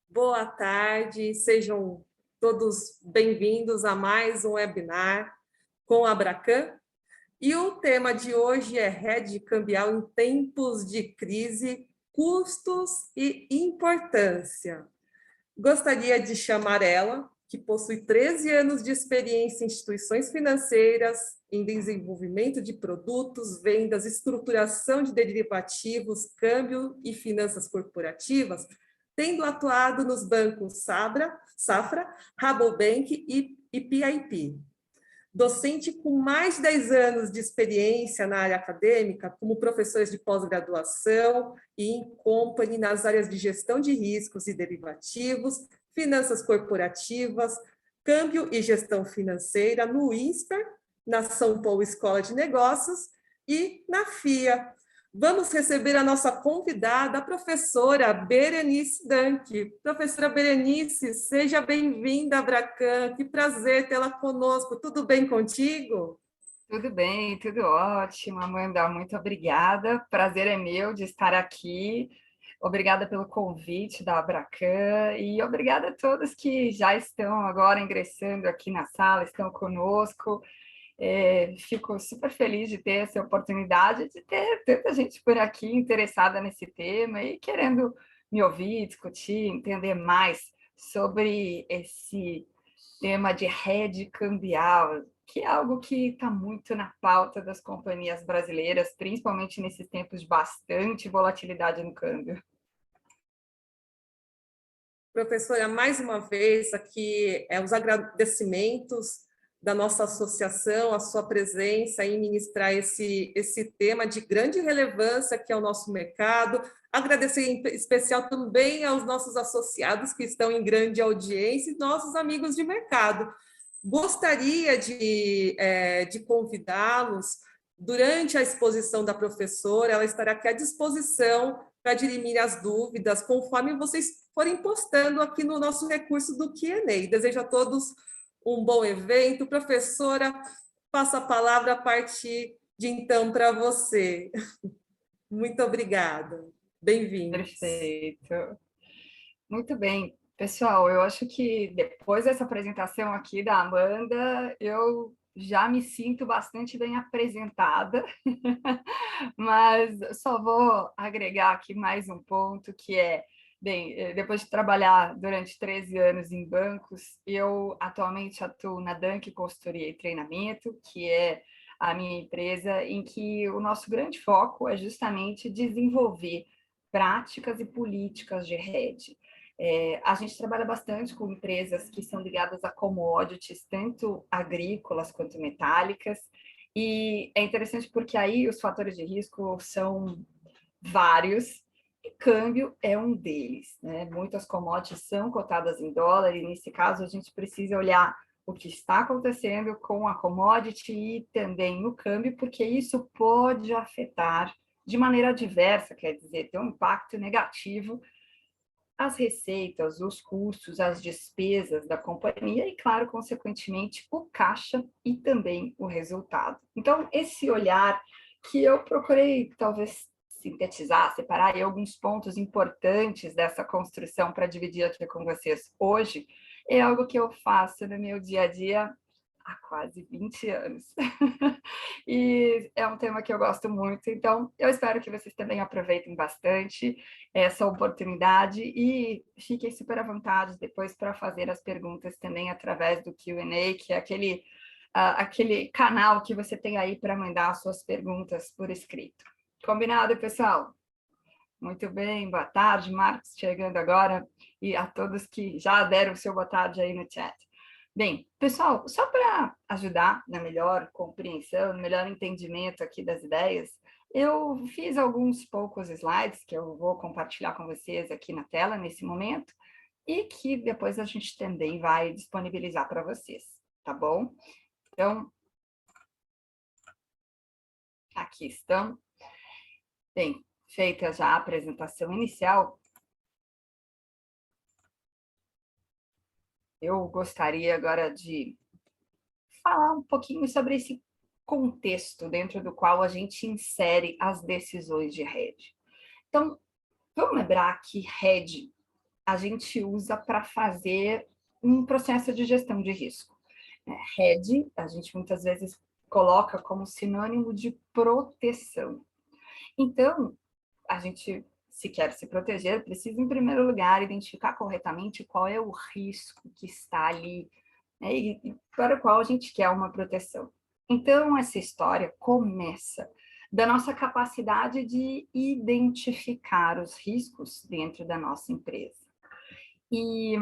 Boa tarde, sejam todos bem-vindos a mais um webinar com a Abracan. E o tema de hoje é Hedge Cambial em tempos de crise, custos e importância. Gostaria de chamar ela, que possui 13 anos de experiência em instituições financeiras, em desenvolvimento de produtos, vendas, estruturação de derivativos, câmbio e finanças corporativas, tendo atuado nos bancos Safra, Rabobank e PIP. Docente com mais de 10 anos de experiência na área acadêmica, como professores de pós-graduação e em company nas áreas de gestão de riscos e derivativos, finanças corporativas, câmbio e gestão financeira no INSPER, na São Paulo Escola de Negócios e na FIA. Vamos receber a nossa convidada, a professora Berenice Danck. Professora Berenice, seja bem-vinda à Abracan, que prazer tê-la conosco. Tudo bem contigo? Tudo bem, tudo ótimo, Amanda, muito obrigada. Prazer é meu de estar aqui. Obrigada pelo convite da Abracan e obrigada a todos que já estão agora ingressando aqui na sala, estão conosco. Fico super feliz de ter essa oportunidade, de ter tanta gente por aqui interessada nesse tema e querendo me ouvir, discutir, entender mais sobre esse tema de hedge cambial, que é algo que está muito na pauta das companhias brasileiras, principalmente nesses tempos de bastante volatilidade no câmbio. Professora, mais uma vez aqui os agradecimentos da nossa associação, a sua presença em ministrar esse tema de grande relevância que é o nosso mercado. Agradecer em especial também aos nossos associados que estão em grande audiência e nossos amigos de mercado. Gostaria de convidá-los durante a exposição da professora, ela estará aqui à disposição para dirimir as dúvidas, conforme vocês forem postando aqui no nosso recurso do Q&A. Desejo a todos um bom evento. Professora, passo a palavra a partir de então para você. Muito obrigada. Bem-vindos. Perfeito. Muito bem. Pessoal, eu acho que depois dessa apresentação aqui da Amanda, eu já me sinto bastante bem apresentada, mas só vou agregar aqui mais um ponto, que é, bem, depois de trabalhar durante 13 anos em bancos, eu atualmente atuo na Danck Consultoria e Treinamento, que é a minha empresa, em que o nosso grande foco é justamente desenvolver práticas e políticas de hedge. A gente trabalha bastante com empresas que são ligadas a commodities, tanto agrícolas quanto metálicas, e é interessante porque aí os fatores de risco são vários, e câmbio é um deles, né? Muitas commodities são cotadas em dólar, e nesse caso a gente precisa olhar o que está acontecendo com a commodity e também no câmbio, porque isso pode afetar de maneira adversa, quer dizer, ter um impacto negativo as receitas, os custos, as despesas da companhia e, claro, consequentemente, o caixa e também o resultado. Então, esse olhar que eu procurei, talvez, sintetizar, separar aí alguns pontos importantes dessa construção para dividir aqui com vocês hoje, é algo que eu faço no meu dia a dia há quase 20 anos. E é um tema que eu gosto muito, então eu espero que vocês também aproveitem bastante essa oportunidade e fiquem super à vontade depois para fazer as perguntas também através do Q&A, que é aquele canal que você tem aí para mandar suas perguntas por escrito. Combinado, pessoal? Muito bem, boa tarde, Marcos chegando agora, e a todos que já deram o seu boa tarde aí no chat. Bem, pessoal, só para ajudar na melhor compreensão, no melhor entendimento aqui das ideias, eu fiz alguns poucos slides que eu vou compartilhar com vocês aqui na tela nesse momento e que depois a gente também vai disponibilizar para vocês, tá bom? Então, aqui estão. Bem, feita já a apresentação inicial, eu gostaria agora de falar um pouquinho sobre esse contexto dentro do qual a gente insere as decisões de hedge. Então, vamos lembrar que hedge a gente usa para fazer um processo de gestão de risco. Hedge, a gente muitas vezes coloca como sinônimo de proteção. Então, a gente, se quer se proteger, precisa, em primeiro lugar, identificar corretamente qual é o risco que está ali, né, e para o qual a gente quer uma proteção. Então, essa história começa da nossa capacidade de identificar os riscos dentro da nossa empresa. E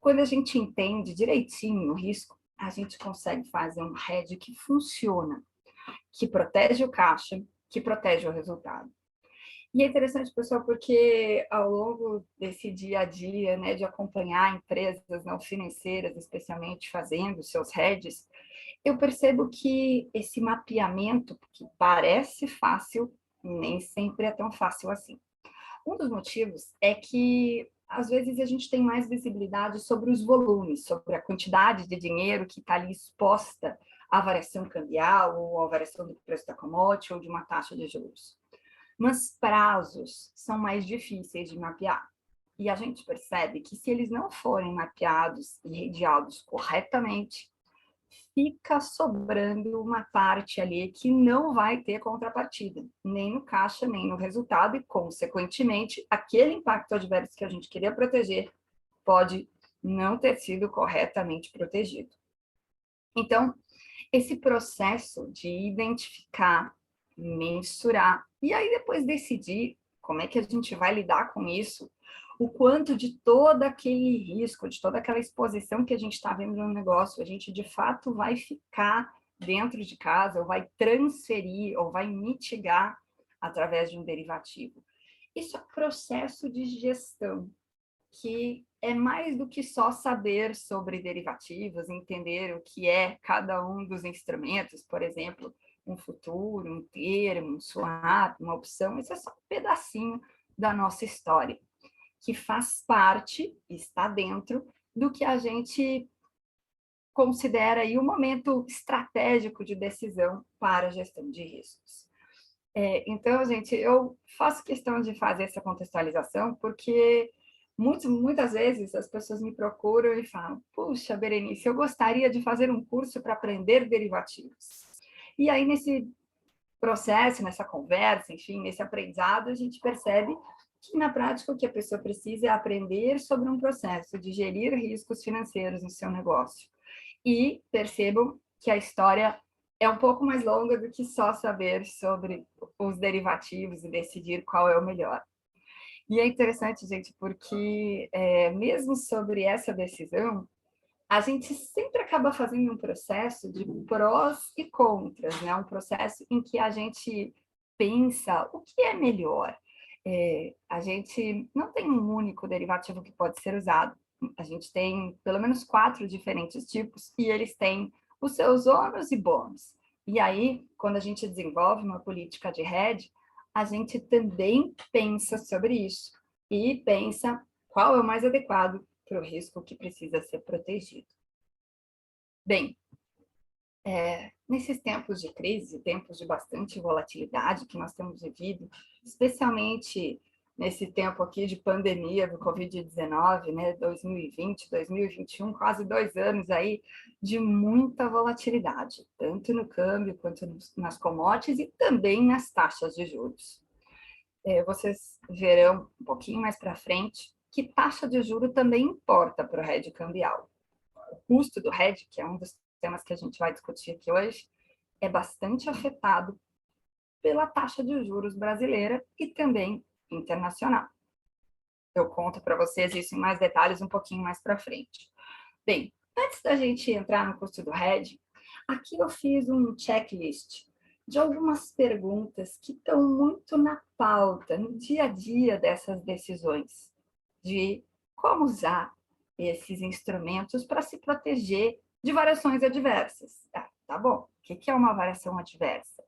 quando a gente entende direitinho o risco, a gente consegue fazer um hedge que funciona, que protege o caixa, que protege o resultado. E é interessante, pessoal, porque ao longo desse dia a dia, né, de acompanhar empresas não financeiras, especialmente fazendo seus hedges, eu percebo que esse mapeamento, que parece fácil, nem sempre é tão fácil assim. Um dos motivos é que, às vezes, a gente tem mais visibilidade sobre os volumes, sobre a quantidade de dinheiro que está ali exposta à variação cambial, ou à variação do preço da commodity, ou de uma taxa de juros. Mas prazos são mais difíceis de mapear. E a gente percebe que, se eles não forem mapeados e redeados corretamente, fica sobrando uma parte ali que não vai ter contrapartida, nem no caixa, nem no resultado, e, consequentemente, aquele impacto adverso que a gente queria proteger pode não ter sido corretamente protegido. Então, esse processo de identificar, mensurar, e aí depois decidir como é que a gente vai lidar com isso, o quanto de todo aquele risco, de toda aquela exposição que a gente está vendo no negócio, a gente de fato vai ficar dentro de casa, ou vai transferir, ou vai mitigar através de um derivativo. Isso é processo de gestão, que é mais do que só saber sobre derivativos, entender o que é cada um dos instrumentos, por exemplo, um futuro, um termo, um swap, uma opção. Isso é só um pedacinho da nossa história, que faz parte, está dentro do que a gente considera aí um momento estratégico de decisão para a gestão de riscos. Então, gente, eu faço questão de fazer essa contextualização porque muitas vezes as pessoas me procuram e falam: puxa, Berenice, eu gostaria de fazer um curso para aprender derivativos. E aí, nesse processo, nessa conversa, enfim, nesse aprendizado, a gente percebe que, na prática, o que a pessoa precisa é aprender sobre um processo de gerir riscos financeiros no seu negócio. E percebam que a história é um pouco mais longa do que só saber sobre os derivativos e decidir qual é o melhor. E é interessante, gente, porque mesmo sobre essa decisão, a gente sempre acaba fazendo um processo de prós e contras, né? Um processo em que a gente pensa o que é melhor. A gente não tem um único derivativo que pode ser usado. A gente tem pelo menos 4 diferentes tipos e eles têm os seus ônus e bônus. E aí, quando a gente desenvolve uma política de hedge, a gente também pensa sobre isso e pensa qual é o mais adequado para o risco que precisa ser protegido. Bem, nesses tempos de crise, tempos de bastante volatilidade que nós temos vivido, especialmente nesse tempo aqui de pandemia do Covid-19, né, 2020, 2021, quase 2 anos aí de muita volatilidade, tanto no câmbio quanto nas commodities e também nas taxas de juros. Vocês verão um pouquinho mais para frente que taxa de juros também importa para o hedge cambial. O custo do hedge, que é um dos temas que a gente vai discutir aqui hoje, é bastante afetado pela taxa de juros brasileira e também internacional. Eu conto para vocês isso em mais detalhes um pouquinho mais para frente. Bem, antes da gente entrar no custo do hedge, aqui eu fiz um checklist de algumas perguntas que estão muito na pauta, no dia a dia dessas decisões, de como usar esses instrumentos para se proteger de variações adversas. Tá bom. O que é uma variação adversa?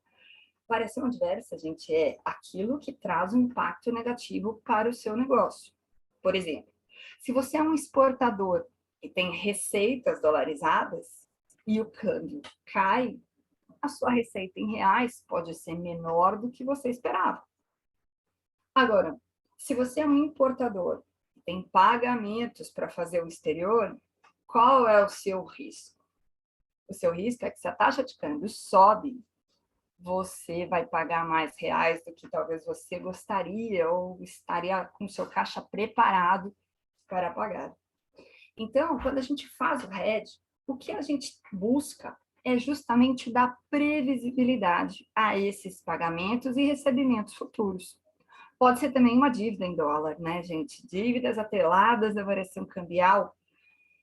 Variação adversa, gente, é aquilo que traz um impacto negativo para o seu negócio. Por exemplo, se você é um exportador e tem receitas dolarizadas e o câmbio cai, a sua receita em reais pode ser menor do que você esperava. Agora, se você é um importador tem pagamentos para fazer o exterior, qual é o seu risco? O seu risco é que se a taxa de câmbio sobe, você vai pagar mais reais do que talvez você gostaria ou estaria com o seu caixa preparado para pagar. Então, quando a gente faz o hedge, o que a gente busca é justamente dar previsibilidade a esses pagamentos e recebimentos futuros. Pode ser também uma dívida em dólar, né, gente? Dívidas atreladas à variação cambial.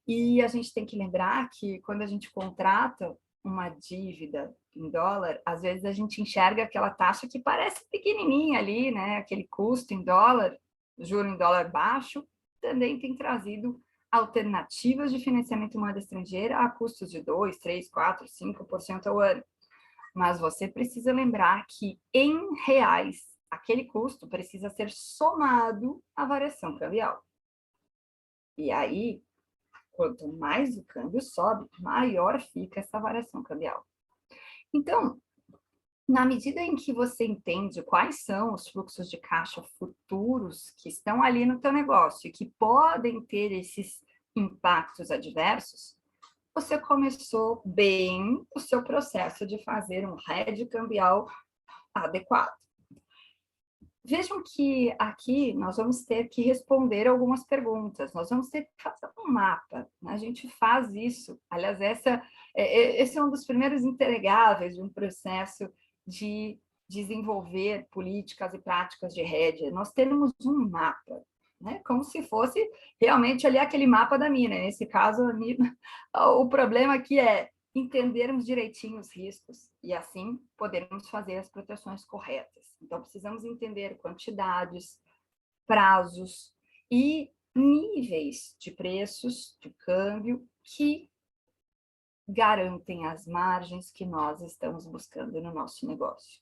E a gente tem que lembrar que quando a gente contrata uma dívida em dólar, às vezes a gente enxerga aquela taxa que parece pequenininha ali, né? Aquele custo em dólar, juro em dólar baixo, também tem trazido alternativas de financiamento em moeda estrangeira a custos de 2, 3, 4, 5% ao ano. Mas você precisa lembrar que, em reais, aquele custo precisa ser somado à variação cambial. E aí, quanto mais o câmbio sobe, maior fica essa variação cambial. Então, na medida em que você entende quais são os fluxos de caixa futuros que estão ali no teu negócio e que podem ter esses impactos adversos, você começou bem o seu processo de fazer um hedge cambial adequado. Vejam que aqui nós vamos ter que responder algumas perguntas, nós vamos ter que fazer um mapa, né? A gente faz isso, aliás, esse é um dos primeiros entregáveis de um processo de desenvolver políticas e práticas de rede. Nós temos um mapa, né? Como se fosse realmente ali aquele mapa da mina. Nesse caso, a mina, o problema aqui é entendermos direitinho os riscos e assim podermos fazer as proteções corretas. Então, precisamos entender quantidades, prazos e níveis de preços de câmbio que garantem as margens que nós estamos buscando no nosso negócio.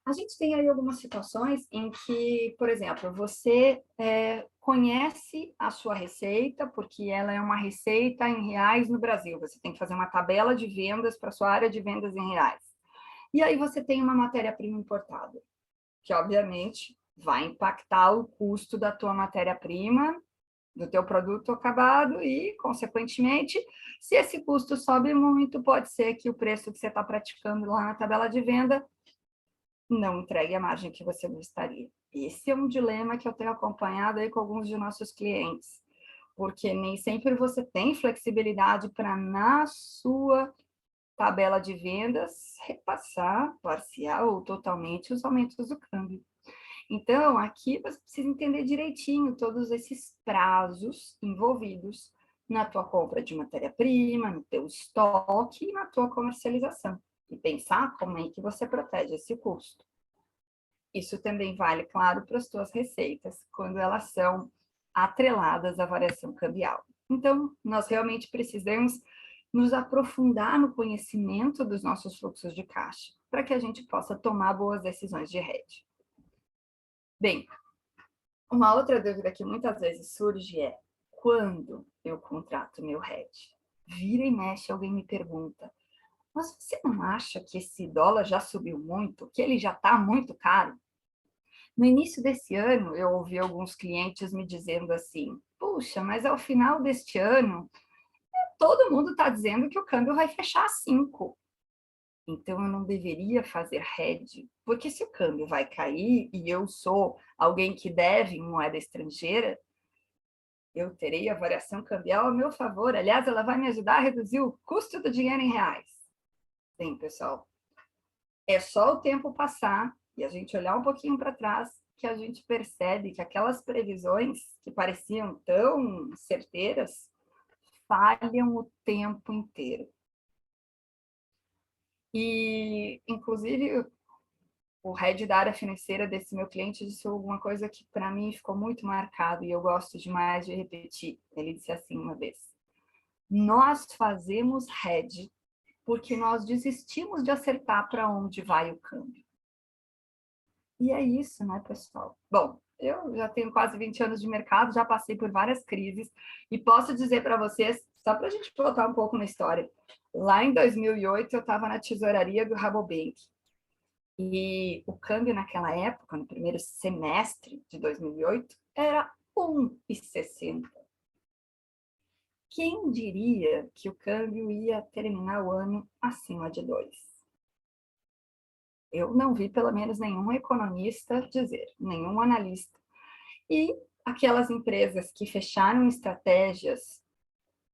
A gente tem aí algumas situações em que, por exemplo, você conhece a sua receita, porque ela é uma receita em reais no Brasil. Você tem que fazer uma tabela de vendas para a sua área de vendas em reais. E aí você tem uma matéria-prima importada, que obviamente vai impactar o custo da tua matéria-prima, do teu produto acabado e, consequentemente, se esse custo sobe muito, pode ser que o preço que você está praticando lá na tabela de venda não entregue a margem que você gostaria. Esse é um dilema que eu tenho acompanhado aí com alguns de nossos clientes, porque nem sempre você tem flexibilidade para, na sua tabela de vendas, repassar parcial ou totalmente os aumentos do câmbio. Então, aqui você precisa entender direitinho todos esses prazos envolvidos na tua compra de matéria-prima, no teu estoque e na tua comercialização. E pensar como é que você protege esse custo. Isso também vale, claro, para as tuas receitas, quando elas são atreladas à variação cambial. Então, nós realmente precisamos nos aprofundar no conhecimento dos nossos fluxos de caixa, para que a gente possa tomar boas decisões de hedge. Bem, uma outra dúvida que muitas vezes surge é: quando eu contrato meu hedge? Vira e mexe, alguém me pergunta: mas você não acha que esse dólar já subiu muito, que ele já está muito caro? No início desse ano, eu ouvi alguns clientes me dizendo assim: puxa, mas ao final deste ano, todo mundo está dizendo que o câmbio vai fechar a 5. Então, eu não deveria fazer hedge, porque se o câmbio vai cair e eu sou alguém que deve em moeda estrangeira, eu terei a variação cambial a meu favor. Aliás, ela vai me ajudar a reduzir o custo do dinheiro em reais. Sim, pessoal, é só o tempo passar e a gente olhar um pouquinho para trás que a gente percebe que aquelas previsões que pareciam tão certeiras falham o tempo inteiro. E, inclusive, o head da área financeira desse meu cliente disse alguma coisa que para mim ficou muito marcado e eu gosto demais de repetir. Ele disse assim uma vez: nós fazemos hedge porque nós desistimos de acertar para onde vai o câmbio. E é isso, né, pessoal? Bom, eu já tenho quase 20 anos de mercado, já passei por várias crises e posso dizer para vocês, só para a gente voltar um pouco na história, lá em 2008 eu estava na tesouraria do Rabobank e o câmbio naquela época, no primeiro semestre de 2008, era 1,60. Quem diria que o câmbio ia terminar o ano acima de 2? Eu não vi, pelo menos, nenhum economista dizer, nenhum analista. E aquelas empresas que fecharam estratégias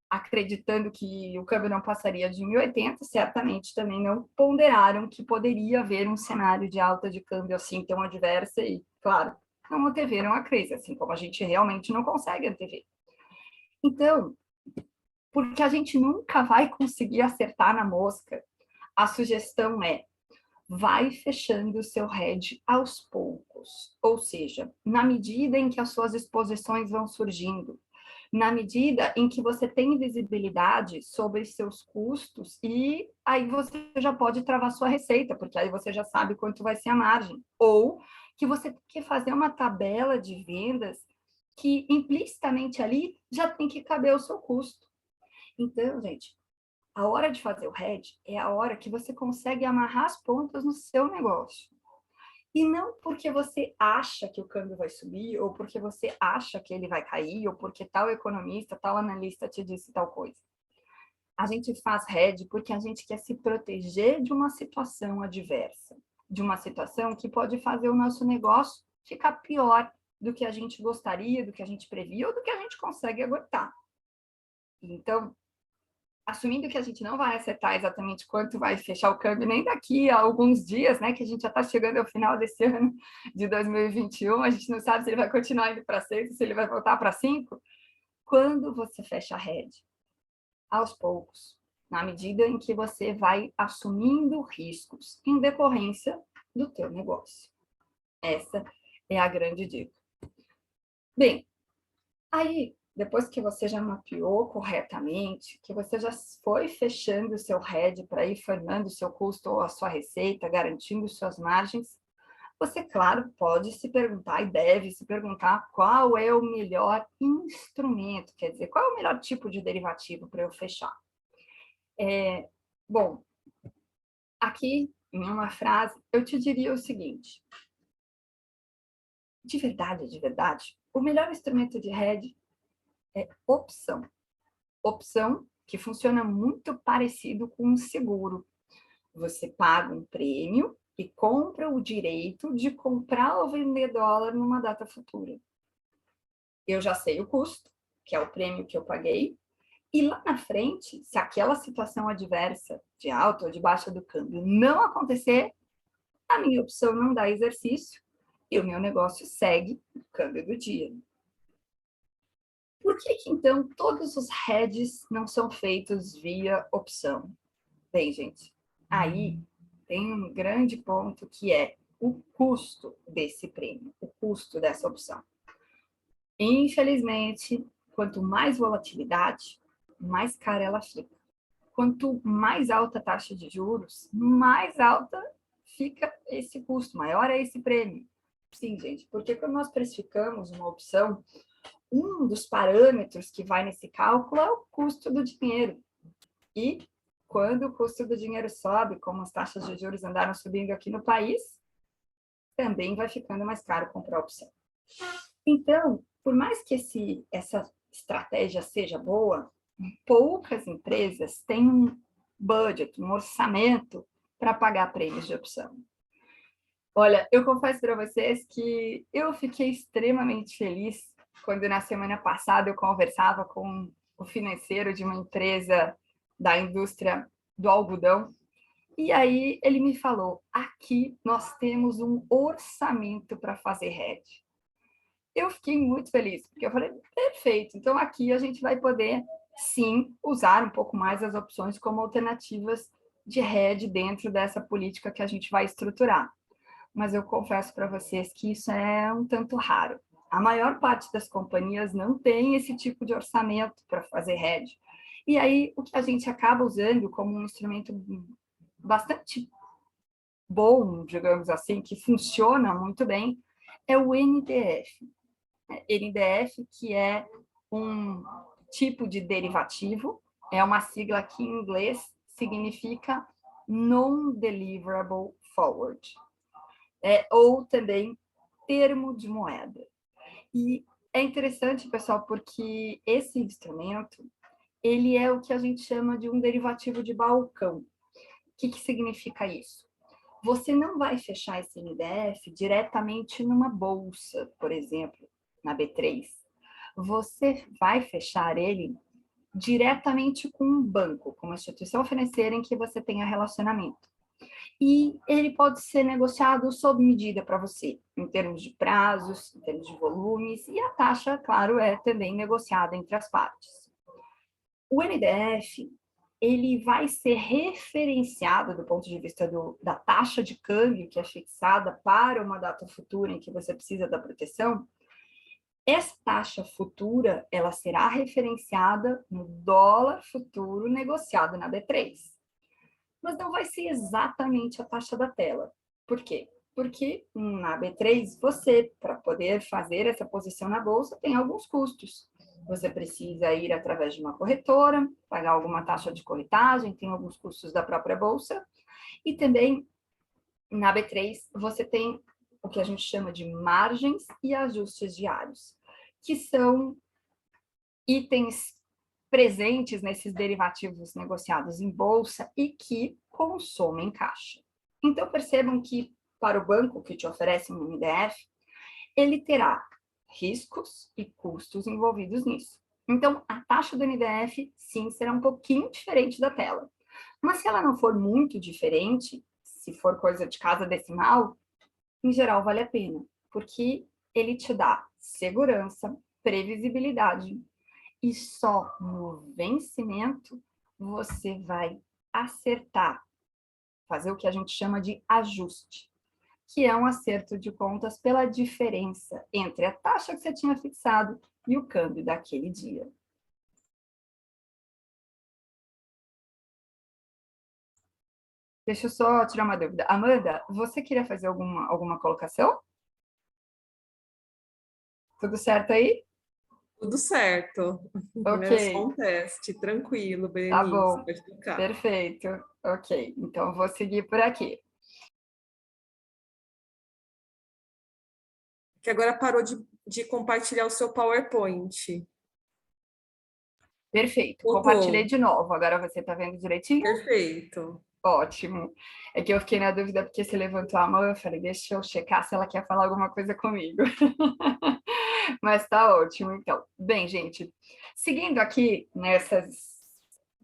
acreditando que o câmbio não passaria de 1,80, certamente também não ponderaram que poderia haver um cenário de alta de câmbio assim tão adversa e, claro, não anteveram a crise, assim como a gente realmente não consegue antever. Então, porque a gente nunca vai conseguir acertar na mosca, a sugestão é: vai fechando o seu hedge aos poucos, ou seja, na medida em que as suas exposições vão surgindo, na medida em que você tem visibilidade sobre seus custos, e aí você já pode travar sua receita, porque aí você já sabe quanto vai ser a margem, ou que você tem que fazer uma tabela de vendas que implicitamente ali já tem que caber o seu custo. Então, gente, a hora de fazer o hedge é a hora que você consegue amarrar as pontas no seu negócio. E não porque você acha que o câmbio vai subir, ou porque você acha que ele vai cair, ou porque tal economista, tal analista te disse tal coisa. A gente faz hedge porque a gente quer se proteger de uma situação adversa, de uma situação que pode fazer o nosso negócio ficar pior do que a gente gostaria, do que a gente previa, ou do que a gente consegue aguentar. Então, assumindo que a gente não vai acertar exatamente quanto vai fechar o câmbio nem daqui a alguns dias, né, que a gente já está chegando ao final desse ano de 2021, a gente não sabe se ele vai continuar indo para 6, se ele vai voltar para 5. Quando você fecha a hedge, aos poucos, na medida em que você vai assumindo riscos em decorrência do teu negócio. Essa é a grande dica. Bem, aí, depois que você já mapeou corretamente, que você já foi fechando o seu hedge para ir formando o seu custo ou a sua receita, garantindo suas margens, você, claro, pode se perguntar e deve se perguntar qual é o melhor instrumento, quer dizer, qual é o melhor tipo de derivativo para eu fechar. Bom, aqui, em uma frase, eu te diria o seguinte: de verdade, o melhor instrumento de hedge é opção. Opção que funciona muito parecido com um seguro. Você paga um prêmio e compra o direito de comprar ou vender dólar numa data futura. Eu já sei o custo, que é o prêmio que eu paguei, e lá na frente, se aquela situação adversa de alta ou de baixa do câmbio não acontecer, a minha opção não dá exercício e o meu negócio segue o câmbio do dia. Por que então todos os hedges não são feitos via opção? Bem, gente, aí tem um grande ponto que é o custo desse prêmio, o custo dessa opção. Infelizmente, quanto mais volatilidade, mais cara ela fica. Quanto mais alta a taxa de juros, mais alta fica esse custo, maior é esse prêmio. Sim, gente, porque quando nós precificamos uma opção, um dos parâmetros que vai nesse cálculo é o custo do dinheiro. E quando o custo do dinheiro sobe, como as taxas de juros andaram subindo aqui no país, também vai ficando mais caro comprar a opção. Então, por mais que essa estratégia seja boa, poucas empresas têm um budget, um orçamento para pagar prêmios de opção. Olha, eu confesso para vocês que eu fiquei extremamente feliz quando na semana passada eu conversava com o financeiro de uma empresa da indústria do algodão, e aí ele me falou: aqui nós temos um orçamento para fazer hedge. Eu fiquei muito feliz, porque eu falei: perfeito, então aqui a gente vai poder, sim, usar um pouco mais as opções como alternativas de hedge dentro dessa política que a gente vai estruturar. Mas eu confesso para vocês que isso é um tanto raro. A maior parte das companhias não tem esse tipo de orçamento para fazer hedge. E aí, o que a gente acaba usando como um instrumento bastante bom, digamos assim, que funciona muito bem, é o NDF. NDF, que é um tipo de derivativo, é uma sigla que em inglês significa Non-Deliverable Forward. Ou também termo de moeda. E É interessante, pessoal, porque esse instrumento, ele é o que a gente chama de um derivativo de balcão. O que significa isso? Você não vai fechar esse NDF diretamente numa bolsa, por exemplo, na B3. Você vai fechar ele diretamente com um banco, com uma instituição financeira em que você tenha relacionamento. E ele pode ser negociado sob medida para você, em termos de prazos, em termos de volumes, e a taxa, claro, é também negociada entre as partes. O NDF, ele vai ser referenciado do ponto de vista da taxa de câmbio que é fixada para uma data futura em que você precisa da proteção. Essa taxa futura, ela será referenciada no dólar futuro negociado na B3. Mas não vai ser exatamente a taxa da tela. Por quê? Porque na B3, você, para poder fazer essa posição na bolsa, tem alguns custos. Você precisa ir através de uma corretora, pagar alguma taxa de corretagem, tem alguns custos da própria bolsa. E também, na B3, você tem o que a gente chama de margens e ajustes diários, que são itens presentes nesses derivativos negociados em bolsa e que consomem caixa. Então, percebam que, para o banco que te oferece um NDF, ele terá riscos e custos envolvidos nisso. Então, a taxa do NDF, sim, será um pouquinho diferente da tela. Mas se ela não for muito diferente, se for coisa de casa decimal, em geral vale a pena, porque ele te dá segurança, previsibilidade, e só no vencimento você vai acertar, fazer o que a gente chama de ajuste, que é um acerto de contas pela diferença entre a taxa que você tinha fixado e o câmbio daquele dia. Deixa eu só tirar uma dúvida. Amanda, você queria fazer alguma colocação? Tudo certo aí? Tudo certo. Ok, É só um teste, tranquilo, tá Berenice, bom. pode ficar. Perfeito. Ok, então vou seguir por aqui. Que agora parou de compartilhar o seu PowerPoint. Perfeito. Compartilhei Voltou. de novo. Agora você está vendo direitinho? Perfeito. Ótimo. É que eu fiquei na dúvida porque você levantou a mão, eu falei, deixa eu checar se ela quer falar alguma coisa comigo. Mas tá ótimo, então. Bem, gente, seguindo aqui nessas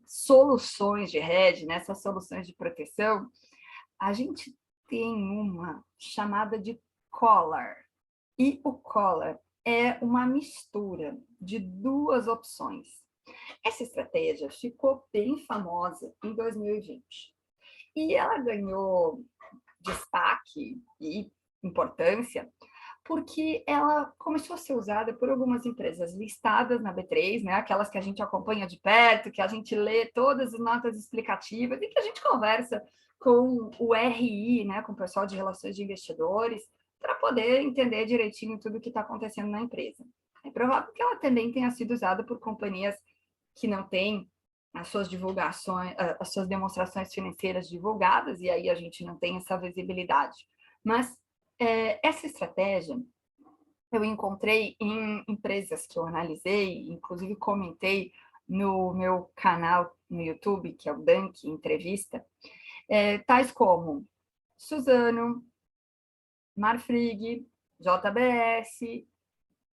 soluções de rede, nessas soluções de proteção, a gente tem uma chamada de collar. E o collar é uma mistura de duas opções. Essa estratégia ficou bem famosa em 2020. E ela ganhou destaque e importância porque ela começou a ser usada por algumas empresas listadas na B3, né? Aquelas que a gente acompanha de perto, que a gente lê todas as notas explicativas e que a gente conversa com o RI, né? Com o pessoal de relações de investidores, para poder entender direitinho tudo o que está acontecendo na empresa. É provável que ela também tenha sido usada por companhias que não têm as suas divulgações, as suas demonstrações financeiras divulgadas, e aí a gente não tem essa visibilidade. Mas essa estratégia eu encontrei em empresas que eu analisei, inclusive comentei no meu canal no YouTube, que é o Dunk Entrevista, tais como Suzano, Marfrig, JBS,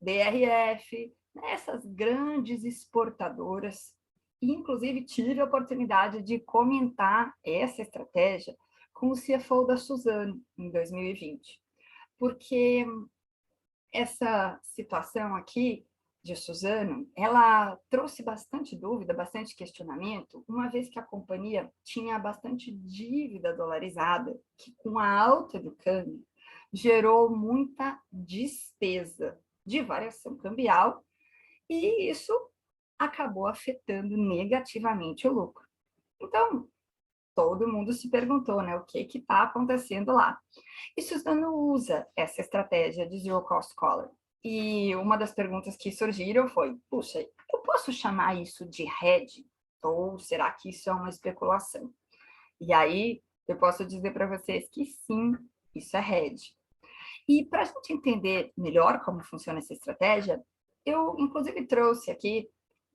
DRF, essas grandes exportadoras. E, inclusive, tive a oportunidade de comentar essa estratégia com o CFO da Suzano em 2020, porque essa situação aqui de Suzano, ela trouxe bastante dúvida, bastante questionamento, uma vez que a companhia tinha bastante dívida dolarizada, que com a alta do câmbio gerou muita despesa de variação cambial, e isso acabou afetando negativamente o lucro. Então, todo mundo se perguntou, né, o que está acontecendo lá. E Suzano usa essa estratégia de Zero Cost Collar. E uma das perguntas que surgiram foi, puxa, eu posso chamar isso de hedge? Ou será que isso é uma especulação? E aí, eu posso dizer para vocês que sim, isso é hedge. E para a gente entender melhor como funciona essa estratégia, eu, inclusive, trouxe aqui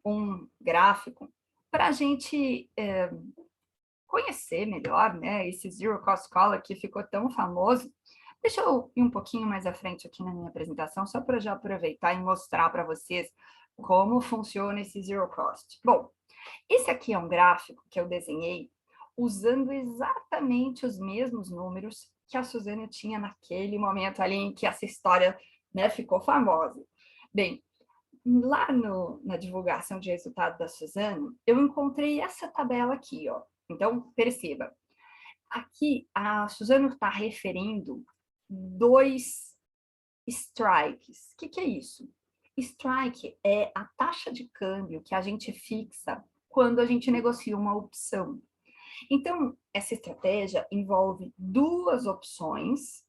um gráfico para a gente conhecer melhor, né, esse Zero Cost Collar que ficou tão famoso. Deixa eu ir um pouquinho mais à frente aqui na minha apresentação, só para já aproveitar e mostrar para vocês como funciona esse Zero Cost. Bom, esse aqui é um gráfico que eu desenhei usando exatamente os mesmos números que a Suzana tinha naquele momento ali em que essa história, né, ficou famosa. Bem, lá na divulgação de resultado da Suzana, eu encontrei essa tabela aqui, ó. Então, perceba, aqui a Suzana está referindo 2 strikes. O que é isso? Strike é a taxa de câmbio que a gente fixa quando a gente negocia uma opção. Então, essa estratégia envolve 2 opções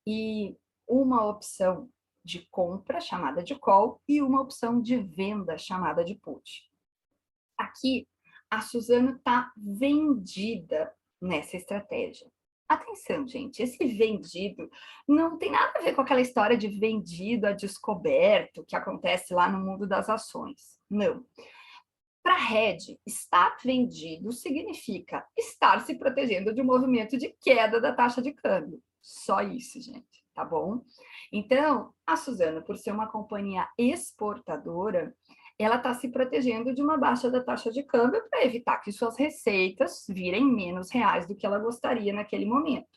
e uma opção de compra, chamada de call, e uma opção de venda, chamada de put. Aqui, a Suzana está vendida nessa estratégia. Atenção, gente, esse vendido não tem nada a ver com aquela história de vendido a descoberto que acontece lá no mundo das ações. Não. Para a hedge, estar vendido significa estar se protegendo de um movimento de queda da taxa de câmbio. Só isso, gente, tá bom? Então, a Suzana, por ser uma companhia exportadora, ela está se protegendo de uma baixa da taxa de câmbio para evitar que suas receitas virem menos reais do que ela gostaria naquele momento.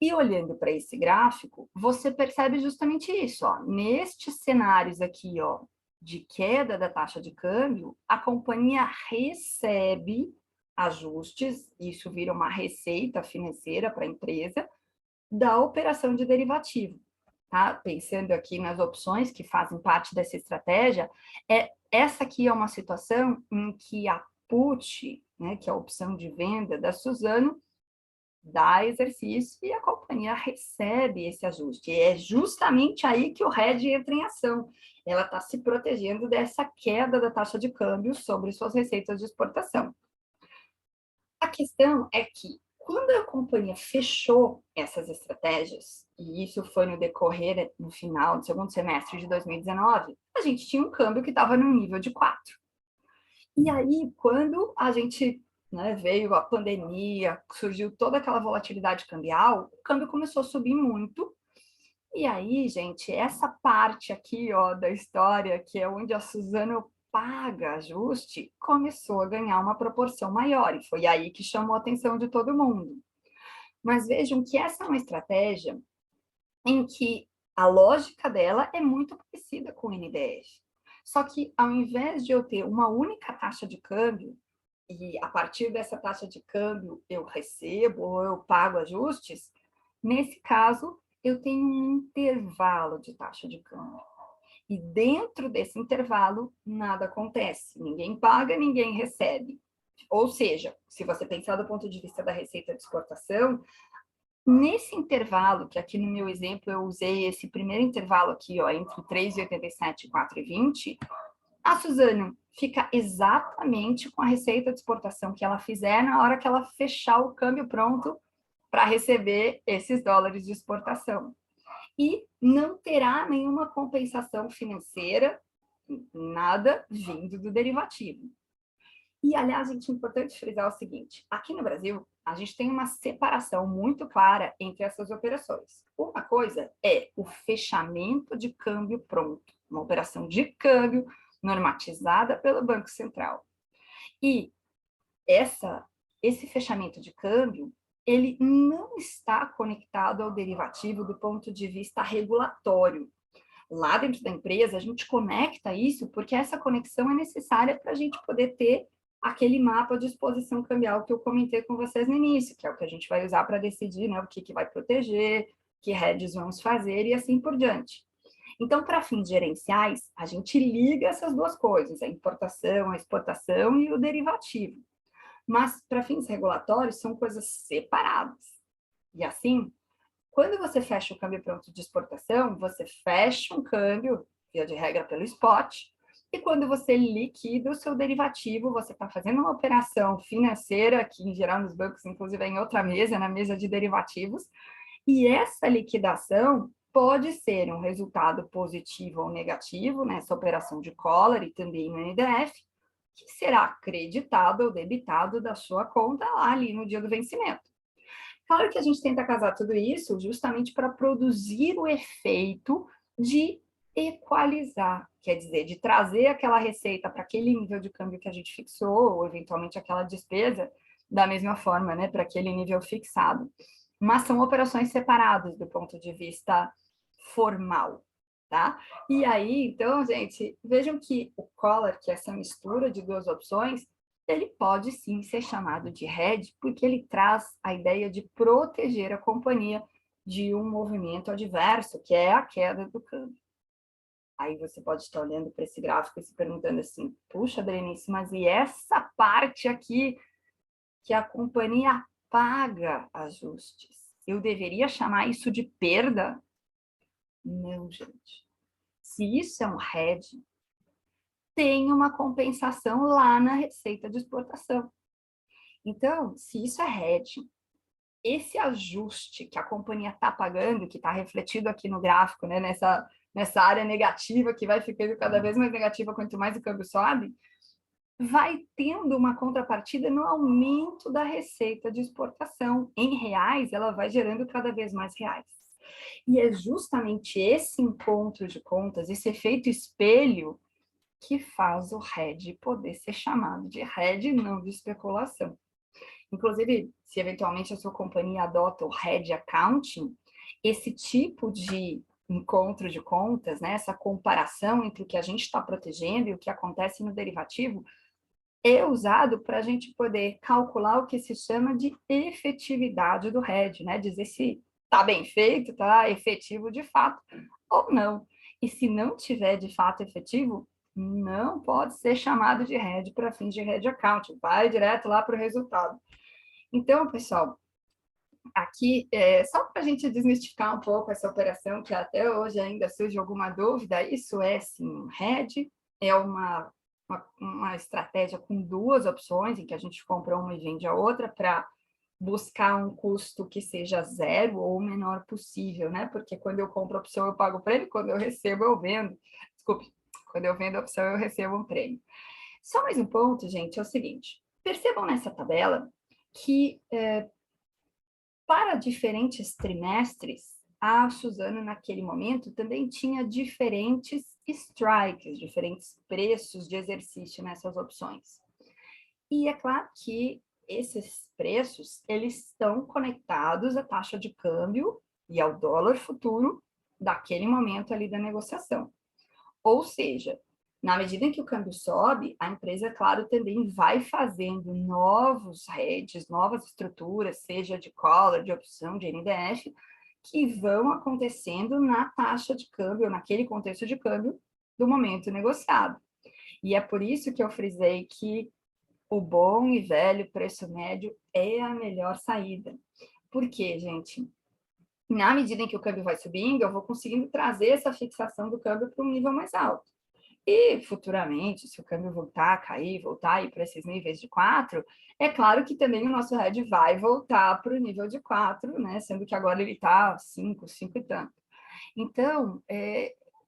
E olhando para esse gráfico, você percebe justamente isso, ó. Nestes cenários aqui, ó, de queda da taxa de câmbio, a companhia recebe ajustes, isso vira uma receita financeira para a empresa, da operação de derivativo. Tá? Pensando aqui nas opções que fazem parte dessa estratégia, essa aqui é uma situação em que a put, né, que é a opção de venda da Suzano, dá exercício e a companhia recebe esse ajuste. E é justamente aí que o hedge entra em ação. Ela está se protegendo dessa queda da taxa de câmbio sobre suas receitas de exportação. A questão é que, quando a companhia fechou essas estratégias, e isso foi no decorrer, no final do segundo semestre de 2019, a gente tinha um câmbio que estava no nível de 4. E aí, quando a gente, né, veio a pandemia, surgiu toda aquela volatilidade cambial, o câmbio começou a subir muito. E aí, gente, essa parte aqui, ó, da história, que é onde a Suzano paga ajuste, começou a ganhar uma proporção maior, e foi aí que chamou a atenção de todo mundo. Mas vejam que essa é uma estratégia em que a lógica dela é muito parecida com o NDF. Só que, ao invés de eu ter uma única taxa de câmbio, e a partir dessa taxa de câmbio eu recebo ou eu pago ajustes, nesse caso, eu tenho um intervalo de taxa de câmbio. E dentro desse intervalo, nada acontece. Ninguém paga, ninguém recebe. Ou seja, se você pensar do ponto de vista da receita de exportação, nesse intervalo, que aqui no meu exemplo eu usei esse primeiro intervalo aqui, ó, entre 3,87 e 4,20, a Suzano fica exatamente com a receita de exportação que ela fizer na hora que ela fechar o câmbio pronto para receber esses dólares de exportação. E não terá nenhuma compensação financeira, nada vindo do derivativo. E, aliás, gente, é importante frisar o seguinte, aqui no Brasil, a gente tem uma separação muito clara entre essas operações. Uma coisa é o fechamento de câmbio pronto, uma operação de câmbio normatizada pelo Banco Central. E esse fechamento de câmbio, ele não está conectado ao derivativo do ponto de vista regulatório. Lá dentro da empresa, a gente conecta isso porque essa conexão é necessária para a gente poder ter aquele mapa de exposição cambial que eu comentei com vocês no início, que é o que a gente vai usar para decidir, né, o que vai proteger, que hedges vamos fazer e assim por diante. Então, para fins gerenciais, a gente liga essas duas coisas, a importação, a exportação e o derivativo. Mas, para fins regulatórios, são coisas separadas. E assim, quando você fecha o câmbio pronto de exportação, você fecha um câmbio, via de regra, pelo spot, e quando você liquida o seu derivativo, você está fazendo uma operação financeira, que em geral nos bancos, inclusive, é em outra mesa, na mesa de derivativos, e essa liquidação pode ser um resultado positivo ou negativo nessa operação de collar e também no NDF, que será creditado ou debitado da sua conta lá ali no dia do vencimento. Claro que a gente tenta casar tudo isso justamente para produzir o efeito de equalizar, quer dizer, de trazer aquela receita para aquele nível de câmbio que a gente fixou, ou eventualmente aquela despesa, da mesma forma, né, para aquele nível fixado. Mas são operações separadas do ponto de vista formal, tá? E aí, então, gente, vejam que o collar, que é essa mistura de duas opções, ele pode sim ser chamado de hedge, porque ele traz a ideia de proteger a companhia de um movimento adverso, que é a queda do câmbio. Aí você pode estar olhando para esse gráfico e se perguntando assim, puxa, Berenice, mas e essa parte aqui que a companhia paga ajustes? Eu deveria chamar isso de perda? Não, gente. Se isso é um hedge, tem uma compensação lá na receita de exportação. Então, se isso é hedge, esse ajuste que a companhia está pagando, que está refletido aqui no gráfico, né, nessa área negativa, que vai ficando cada vez mais negativa quanto mais o câmbio sobe, vai tendo uma contrapartida no aumento da receita de exportação. Em reais, ela vai gerando cada vez mais reais. E é justamente esse encontro de contas, esse efeito espelho, que faz o hedge poder ser chamado de hedge, não de especulação. Inclusive, se eventualmente a sua companhia adota o hedge accounting, esse tipo de encontro de contas, né, essa comparação entre o que a gente está protegendo e o que acontece no derivativo, é usado para a gente poder calcular o que se chama de efetividade do hedge, né? Dizer se está bem feito, está efetivo de fato ou não. E se não tiver de fato efetivo, não pode ser chamado de hedge para fins de hedge account, vai direto lá para o resultado. Então, pessoal, aqui, só para a gente desmistificar um pouco essa operação, que até hoje ainda surge alguma dúvida, isso é sim um hedge, é uma estratégia com duas opções, em que a gente compra uma e vende a outra, para buscar um custo que seja zero ou o menor possível, né? Porque quando eu compro a opção, eu pago o prêmio, quando eu recebo, eu vendo. Desculpe, quando eu vendo a opção, eu recebo um prêmio. Só mais um ponto, gente, é o seguinte: percebam nessa tabela que para diferentes trimestres, a Suzano, naquele momento, também tinha diferentes strikes, diferentes preços de exercício nessas opções. E é claro que esses preços, eles estão conectados à taxa de câmbio e ao dólar futuro daquele momento ali da negociação. Ou seja, na medida em que o câmbio sobe, a empresa, claro, também vai fazendo novos hedges, novas estruturas, seja de collar, de opção, de NDF, que vão acontecendo na taxa de câmbio, naquele contexto de câmbio do momento negociado. E é por isso que eu frisei que o bom e velho preço médio é a melhor saída. Por quê, gente? Na medida em que o câmbio vai subindo, eu vou conseguindo trazer essa fixação do câmbio para um nível mais alto. E futuramente, se o câmbio voltar a cair, voltar a ir para esses níveis de 4, é claro que também o nosso hedge vai voltar para o nível de 4, né? Sendo que agora ele está 5, 5 e tanto. Então,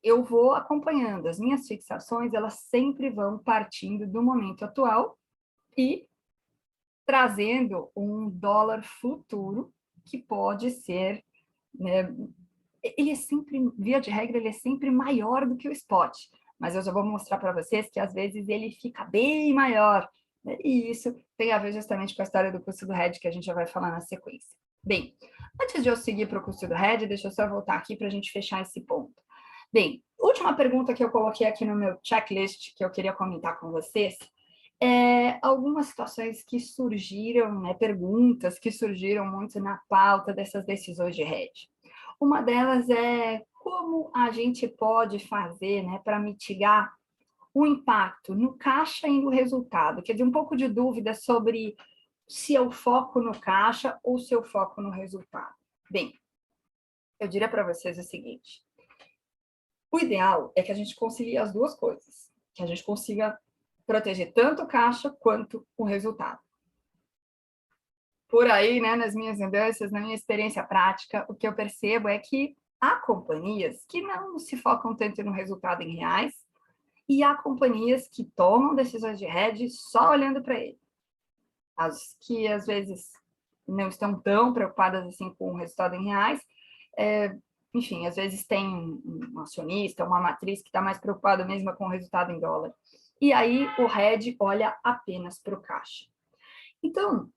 eu vou acompanhando. As minhas fixações, elas sempre vão partindo do momento atual e trazendo um dólar futuro que pode ser, né, ele é sempre, via de regra, ele é sempre maior do que o spot, mas eu já vou mostrar para vocês que às vezes ele fica bem maior, né? E isso tem a ver justamente com a história do custo do hedge que a gente já vai falar na sequência. Bem, antes de eu seguir para o custo do hedge, deixa eu só voltar aqui para a gente fechar esse ponto. Bem, última pergunta que eu coloquei aqui no meu checklist que eu queria comentar com vocês, algumas situações que surgiram, né, perguntas que surgiram muito na pauta dessas decisões de hedge. Uma delas é como a gente pode fazer, né, para mitigar o impacto no caixa e no resultado. Quer dizer, um pouco de dúvida sobre se eu foco no caixa ou se eu foco no resultado. Bem, eu diria para vocês o seguinte: o ideal é que a gente concilie as duas coisas, que a gente consiga proteger tanto o caixa quanto o resultado. Por aí, né, nas minhas andanças, na minha experiência prática, o que eu percebo é que há companhias que não se focam tanto no resultado em reais e há companhias que tomam decisões de hedge só olhando para ele. As que, às vezes, não estão tão preocupadas assim com o resultado em reais, enfim, às vezes tem um acionista, uma matriz que está mais preocupada mesmo com o resultado em dólar. E aí o hedge olha apenas para o caixa. Então,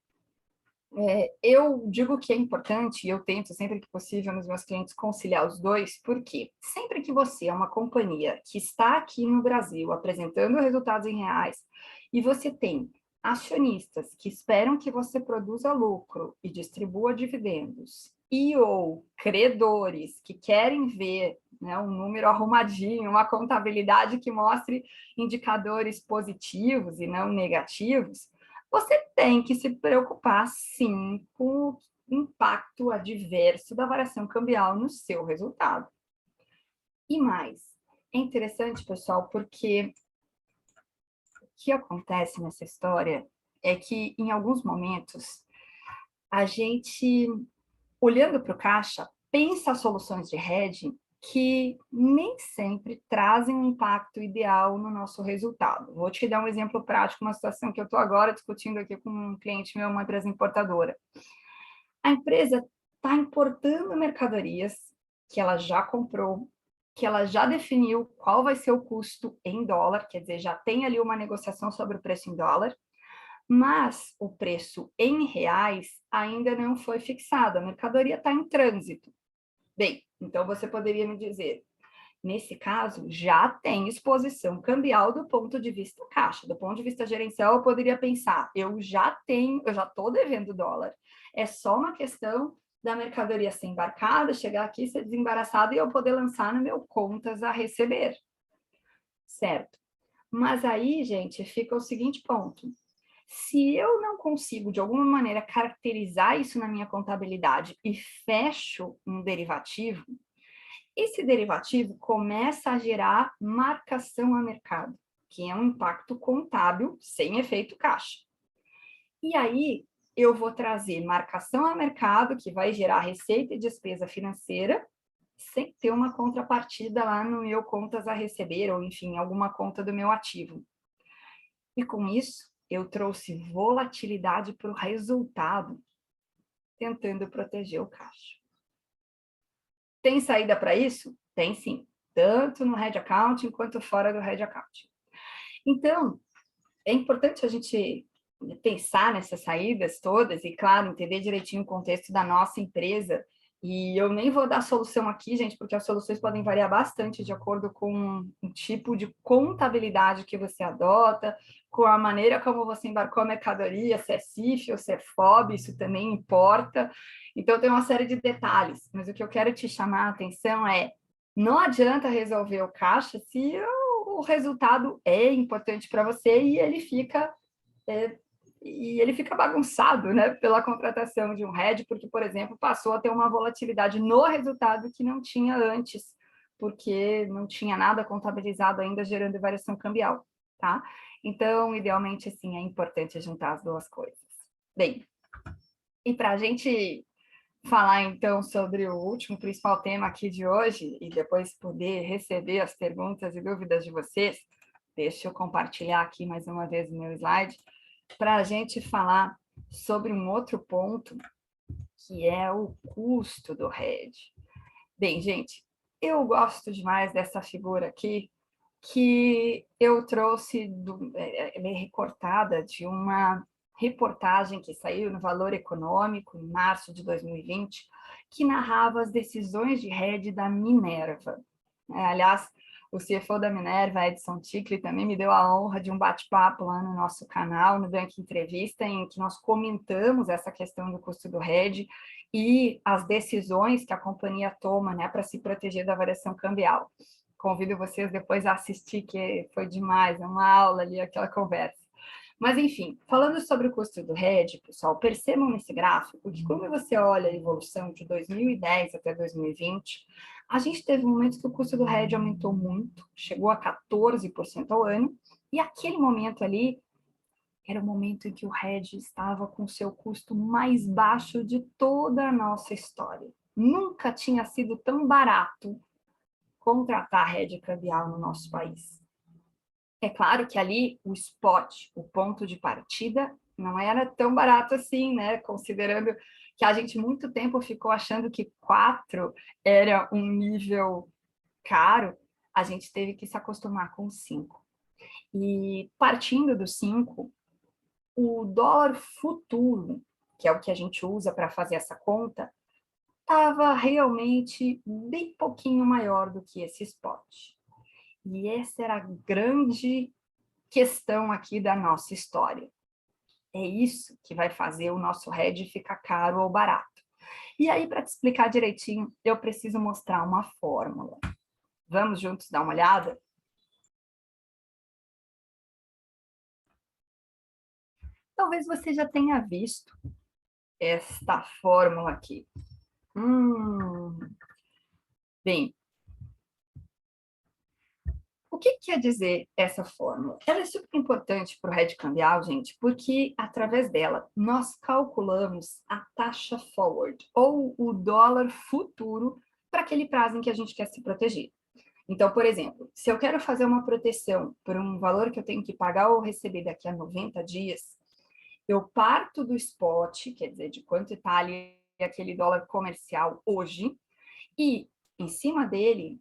eu digo que é importante, e eu tento sempre que possível nos meus clientes conciliar os dois, porque sempre que você é uma companhia que está aqui no Brasil apresentando resultados em reais, e você tem acionistas que esperam que você produza lucro e distribua dividendos, e ou credores que querem ver, né, um número arrumadinho, uma contabilidade que mostre indicadores positivos e não negativos, você tem que se preocupar, sim, com o impacto adverso da variação cambial no seu resultado. E mais, é interessante, pessoal, porque o que acontece nessa história é que, em alguns momentos, a gente, olhando para o caixa, pensa soluções de hedging que nem sempre trazem um impacto ideal no nosso resultado. Vou te dar um exemplo prático, uma situação que eu estou agora discutindo aqui com um cliente meu, uma empresa importadora. A empresa está importando mercadorias que ela já comprou, que ela já definiu qual vai ser o custo em dólar, quer dizer, já tem ali uma negociação sobre o preço em dólar, mas o preço em reais ainda não foi fixado, a mercadoria está em trânsito. Bem, então você poderia me dizer, nesse caso, já tem exposição cambial do ponto de vista caixa, do ponto de vista gerencial, eu poderia pensar, eu já estou devendo dólar, é só uma questão da mercadoria ser embarcada, chegar aqui, ser desembaraçada e eu poder lançar no meu contas a receber, certo? Mas aí, gente, fica o seguinte ponto, se eu não consigo, de alguma maneira, caracterizar isso na minha contabilidade e fecho um derivativo, esse derivativo começa a gerar marcação a mercado, que é um impacto contábil sem efeito caixa. E aí eu vou trazer marcação a mercado, que vai gerar receita e despesa financeira, sem ter uma contrapartida lá no meu contas a receber, ou enfim, alguma conta do meu ativo. E com isso, eu trouxe volatilidade para o resultado, tentando proteger o caixa. Tem saída para isso? Tem sim, tanto no Hedge Accounting quanto fora do Hedge Accounting. Então, é importante a gente pensar nessas saídas todas e, claro, entender direitinho o contexto da nossa empresa. E eu nem vou dar solução aqui, gente, porque as soluções podem variar bastante de acordo com o tipo de contabilidade que você adota, com a maneira como você embarcou a mercadoria, se é CIF ou se é FOB, isso também importa. Então, tem uma série de detalhes, mas o que eu quero te chamar a atenção é, não adianta resolver o caixa se o resultado é importante para você e ele fica bagunçado, né, pela contratação de um hedge, porque, por exemplo, passou a ter uma volatilidade no resultado que não tinha antes, porque não tinha nada contabilizado ainda gerando variação cambial, tá? Então, idealmente, assim, é importante juntar as duas coisas. Bem, e para a gente falar, então, sobre o último principal tema aqui de hoje, e depois poder receber as perguntas e dúvidas de vocês, deixa eu compartilhar aqui mais uma vez o meu slide, para a gente falar sobre um outro ponto, que é o custo do hedge. Bem, gente, eu gosto demais dessa figura aqui, que eu trouxe, ela é recortada de uma reportagem que saiu no Valor Econômico, em março de 2020, que narrava as decisões de hedge da Minerva. Aliás, o CFO da Minerva, Edson Tickley, também me deu a honra de um bate-papo lá no nosso canal, no Bank Entrevista, em que nós comentamos essa questão do custo do hedge e as decisões que a companhia toma, né, para se proteger da variação cambial. Convido vocês depois a assistir, que foi demais, é uma aula ali, aquela conversa. Mas, enfim, falando sobre o custo do hedge, pessoal, percebam nesse gráfico que quando você olha a evolução de 2010 até 2020, a gente teve momentos que o custo do hedge aumentou muito, chegou a 14% ao ano, e aquele momento ali era o momento em que o hedge estava com seu custo mais baixo de toda a nossa história. Nunca tinha sido tão barato contratar a rede cambial no nosso país. É claro que ali o spot, o ponto de partida, não era tão barato assim, né? Considerando que a gente muito tempo ficou achando que 4 era um nível caro, a gente teve que se acostumar com 5. E partindo do 5, o dólar futuro, que é o que a gente usa para fazer essa conta, estava realmente bem pouquinho maior do que esse spot. E essa era a grande questão aqui da nossa história. É isso que vai fazer o nosso hedge ficar caro ou barato. E aí, para te explicar direitinho, eu preciso mostrar uma fórmula. Vamos juntos dar uma olhada? Talvez você já tenha visto esta fórmula aqui. Bem, o que quer dizer essa fórmula? Ela é super importante para o hedge cambial, gente, porque através dela nós calculamos a taxa forward, ou o dólar futuro, para aquele prazo em que a gente quer se proteger. Então, por exemplo, se eu quero fazer uma proteção por um valor que eu tenho que pagar ou receber daqui a 90 dias, eu parto do spot, quer dizer, de quanto está ali aquele dólar comercial hoje, e em cima dele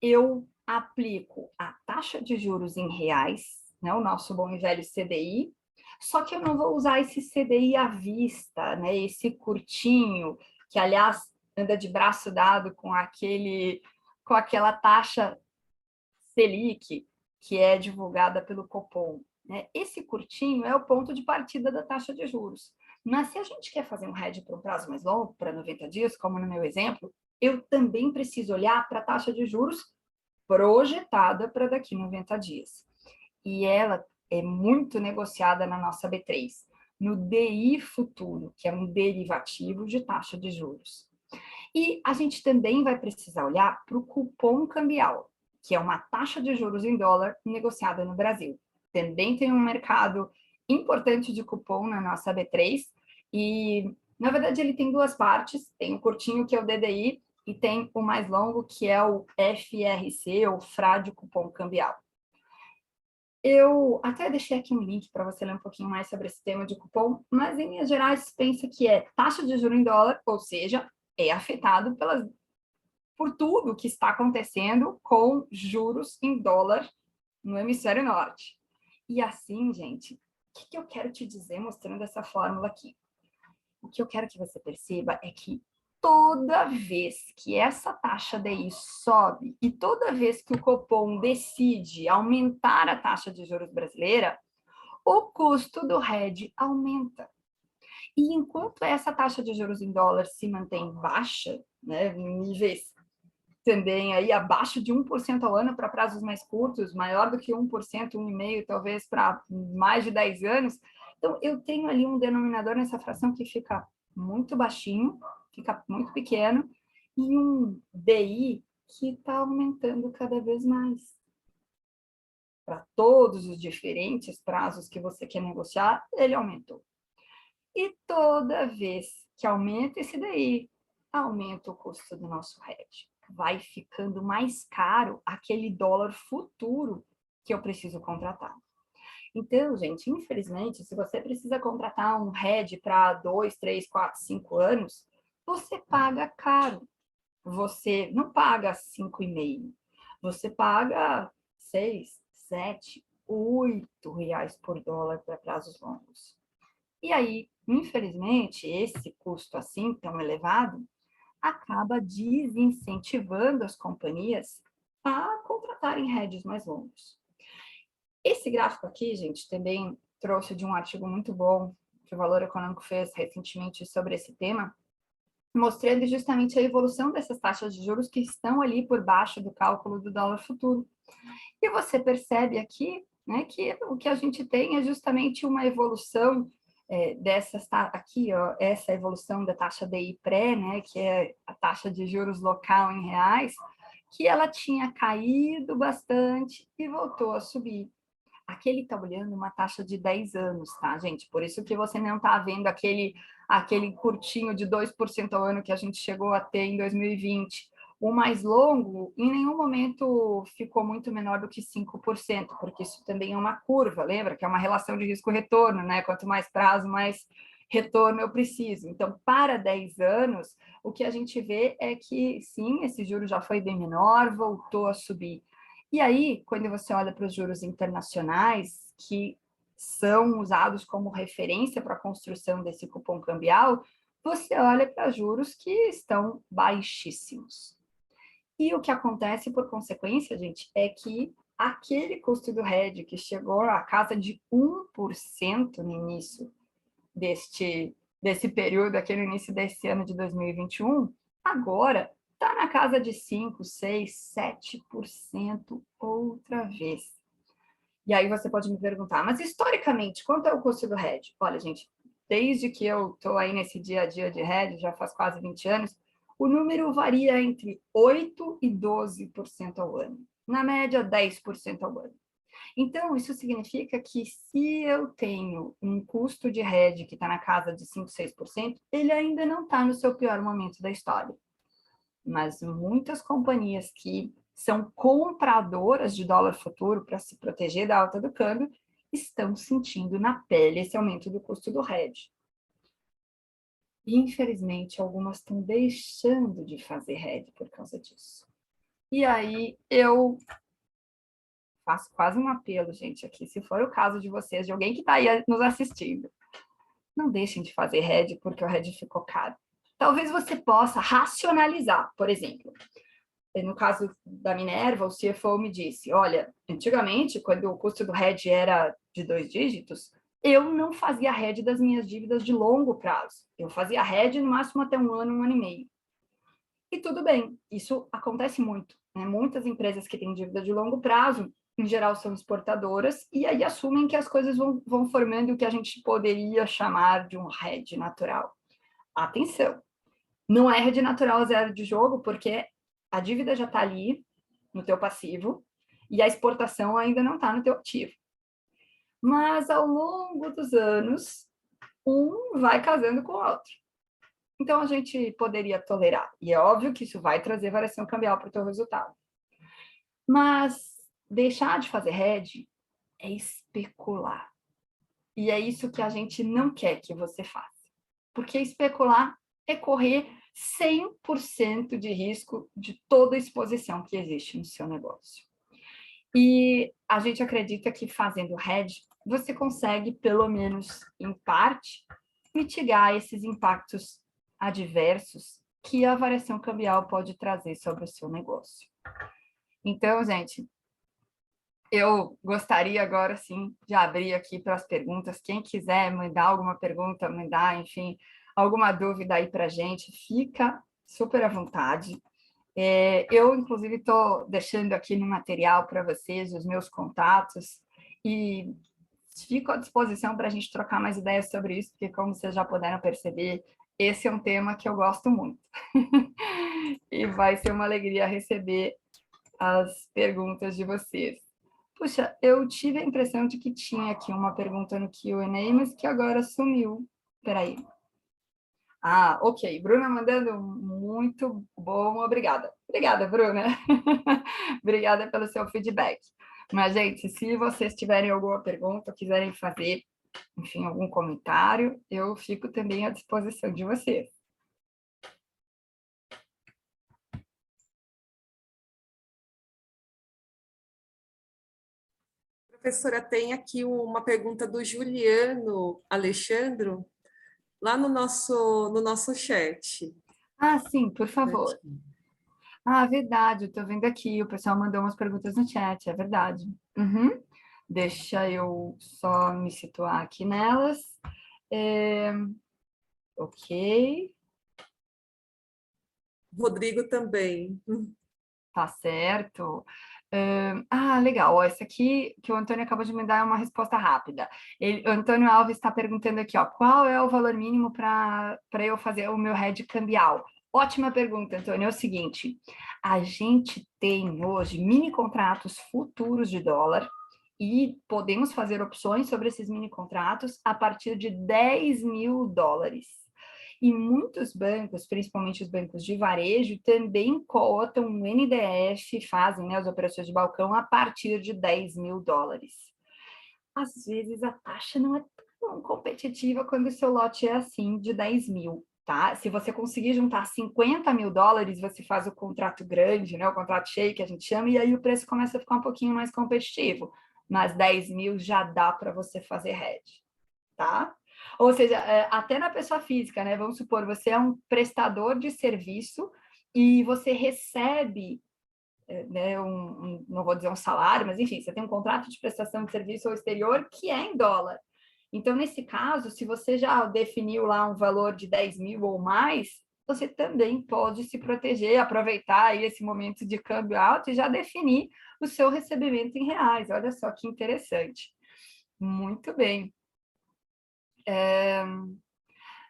eu aplico a taxa de juros em reais, né, o nosso bom e velho CDI, só que eu não vou usar esse CDI à vista, né, esse curtinho, que aliás anda de braço dado com aquela taxa Selic, que é divulgada pelo Copom. Né? Esse curtinho é o ponto de partida da taxa de juros. Mas se a gente quer fazer um hedge para um prazo mais longo, para 90 dias, como no meu exemplo, eu também preciso olhar para a taxa de juros projetada para daqui a 90 dias. E ela é muito negociada na nossa B3, no DI futuro, que é um derivativo de taxa de juros. E a gente também vai precisar olhar para o cupom cambial, que é uma taxa de juros em dólar negociada no Brasil. Também tem um mercado importante de cupom na nossa B3 e, na verdade, ele tem duas partes. Tem o curtinho, que é o DDI, e tem o mais longo, que é o FRC, ou Frade Cupom Cambial. Eu até deixei aqui um link para você ler um pouquinho mais sobre esse tema de cupom, mas, em linhas gerais, pensa que é taxa de juros em dólar, ou seja, é afetado por tudo que está acontecendo com juros em dólar no hemisfério norte. E assim, gente, o que eu quero te dizer mostrando essa fórmula aqui? O que eu quero que você perceba é que toda vez que essa taxa DI sobe e toda vez que o Copom decide aumentar a taxa de juros brasileira, o custo do hedge aumenta. E enquanto essa taxa de juros em dólar se mantém baixa, né, em níveis também aí abaixo de 1% ao ano para prazos mais curtos, maior do que 1%, 1,5%, talvez para mais de 10 anos. Então, eu tenho ali um denominador nessa fração que fica muito baixinho, fica muito pequeno, e um DI que está aumentando cada vez mais. Para todos os diferentes prazos que você quer negociar, ele aumentou. E toda vez que aumenta esse DI, aumenta o custo do nosso hedge. Vai ficando mais caro aquele dólar futuro que eu preciso contratar. Então, gente, infelizmente, se você precisa contratar um hedge para 2, 3, 4, 5 anos, você paga caro. Você não paga 5,5. Você paga 6, 7, 8 reais por dólar para prazos longos. E aí, infelizmente, esse custo assim tão elevado acaba desincentivando as companhias a contratarem hedges mais longos. Esse gráfico aqui, gente, também trouxe de um artigo muito bom que o Valor Econômico fez recentemente sobre esse tema, mostrando justamente a evolução dessas taxas de juros que estão ali por baixo do cálculo do dólar futuro. E você percebe aqui, né, que o que a gente tem é justamente uma evolução dessas, aqui, ó, essa evolução da taxa DI pré, né, que é a taxa de juros local em reais, que ela tinha caído bastante e voltou a subir. aquele está olhando uma taxa de 10 anos, tá, gente? Por isso que você não está vendo aquele curtinho de 2% ao ano que a gente chegou a ter em 2020. O mais longo, em nenhum momento ficou muito menor do que 5%, porque isso também é uma curva, lembra? Que é uma relação de risco-retorno, né? Quanto mais prazo, mais retorno eu preciso. Então, para 10 anos, o que a gente vê é que, sim, esse juro já foi bem menor, voltou a subir. E aí, quando você olha para os juros internacionais, que são usados como referência para a construção desse cupom cambial, você olha para juros que estão baixíssimos. E o que acontece, por consequência, gente, é que aquele custo do hedge que chegou à casa de 1% no início desse período, aqui no início desse ano de 2021, agora está na casa de 5, 6, 7% outra vez. E aí você pode me perguntar, mas historicamente, quanto é o custo do hedge? Olha, gente, desde que eu estou aí nesse dia a dia de hedge, já faz quase 20 anos, o número varia entre 8% e 12% ao ano. Na média, 10% ao ano. Então, isso significa que se eu tenho um custo de hedge que está na casa de 5, 6%, ele ainda não está no seu pior momento da história. Mas muitas companhias que são compradoras de dólar futuro para se proteger da alta do câmbio estão sentindo na pele esse aumento do custo do hedge. Infelizmente, algumas estão deixando de fazer hedge por causa disso. E aí eu faço quase um apelo, gente, aqui, se for o caso de vocês, de alguém que está aí nos assistindo, não deixem de fazer hedge porque o hedge ficou caro. Talvez você possa racionalizar, por exemplo. No caso da Minerva, o CFO me disse, olha, antigamente, quando o custo do hedge era de 2 dígitos, eu não fazia hedge das minhas dívidas de longo prazo. Eu fazia hedge no máximo até 1 ano, 1 ano e meio. E tudo bem, isso acontece muito. Né? Muitas empresas que têm dívida de longo prazo, em geral, são exportadoras, e aí assumem que as coisas vão formando o que a gente poderia chamar de um hedge natural. Atenção, não é hedge natural zero de jogo, porque a dívida já está ali no teu passivo e a exportação ainda não está no teu ativo. Mas ao longo dos anos, um vai casando com o outro. Então a gente poderia tolerar. E é óbvio que isso vai trazer variação cambial para o teu resultado. Mas deixar de fazer hedge é especular. E é isso que a gente não quer que você faça. Porque especular é correr 100% de risco de toda a exposição que existe no seu negócio. E a gente acredita que fazendo hedge, você consegue, pelo menos em parte, mitigar esses impactos adversos que a variação cambial pode trazer sobre o seu negócio. Então, gente, eu gostaria agora, sim, de abrir aqui para as perguntas. Quem quiser mandar alguma pergunta, mandar, enfim, alguma dúvida aí para a gente, fica super à vontade. Eu, inclusive, estou deixando aqui no material para vocês os meus contatos e fico à disposição para a gente trocar mais ideias sobre isso, porque, como vocês já puderam perceber, esse é um tema que eu gosto muito. E vai ser uma alegria receber as perguntas de vocês. Puxa, eu tive a impressão de que tinha aqui uma pergunta no Q&A, mas que agora sumiu. Espera aí. Ah, ok. Bruna mandando muito bom, obrigada. Obrigada, Bruna. Obrigada pelo seu feedback. Mas, gente, se vocês tiverem alguma pergunta, quiserem fazer, enfim, algum comentário, eu fico também à disposição de vocês. Professora, tem aqui uma pergunta do Juliano Alexandro, lá no nosso chat. Ah, sim, por favor. Ah, verdade, eu estou vendo aqui, o pessoal mandou umas perguntas no chat, é verdade. Uhum. Deixa eu só me situar aqui nelas. Ok. Rodrigo também. Tá certo. Legal. Ó, esse aqui que o Antônio acabou de me dar é uma resposta rápida. O Antônio Alves está perguntando aqui, ó, qual é o valor mínimo para eu fazer o meu hedge cambial? Ótima pergunta, Antônio. É o seguinte, a gente tem hoje mini contratos futuros de dólar E podemos fazer opções sobre esses mini contratos a partir de US$ 10.000. E muitos bancos, principalmente os bancos de varejo, também cotam o NDF, fazem, né, as operações de balcão a partir de US$ 10.000. Às vezes a taxa não é tão competitiva quando o seu lote é assim, de 10 mil, tá? Se você conseguir juntar US$ 50.000, você faz o contrato grande, né? O contrato cheio que a gente chama, e aí o preço começa a ficar um pouquinho mais competitivo. Mas 10 mil já dá para você fazer hedge, tá? Ou seja, até na pessoa física, né? Vamos supor, você é um prestador de serviço e você recebe, né, não vou dizer um salário, mas enfim, você tem um contrato de prestação de serviço ao exterior que é em dólar. Então, nesse caso, se você já definiu lá um valor de 10 mil ou mais, você também pode se proteger, aproveitar aí esse momento de câmbio alto e já definir o seu recebimento em reais. Olha só que interessante. Muito bem.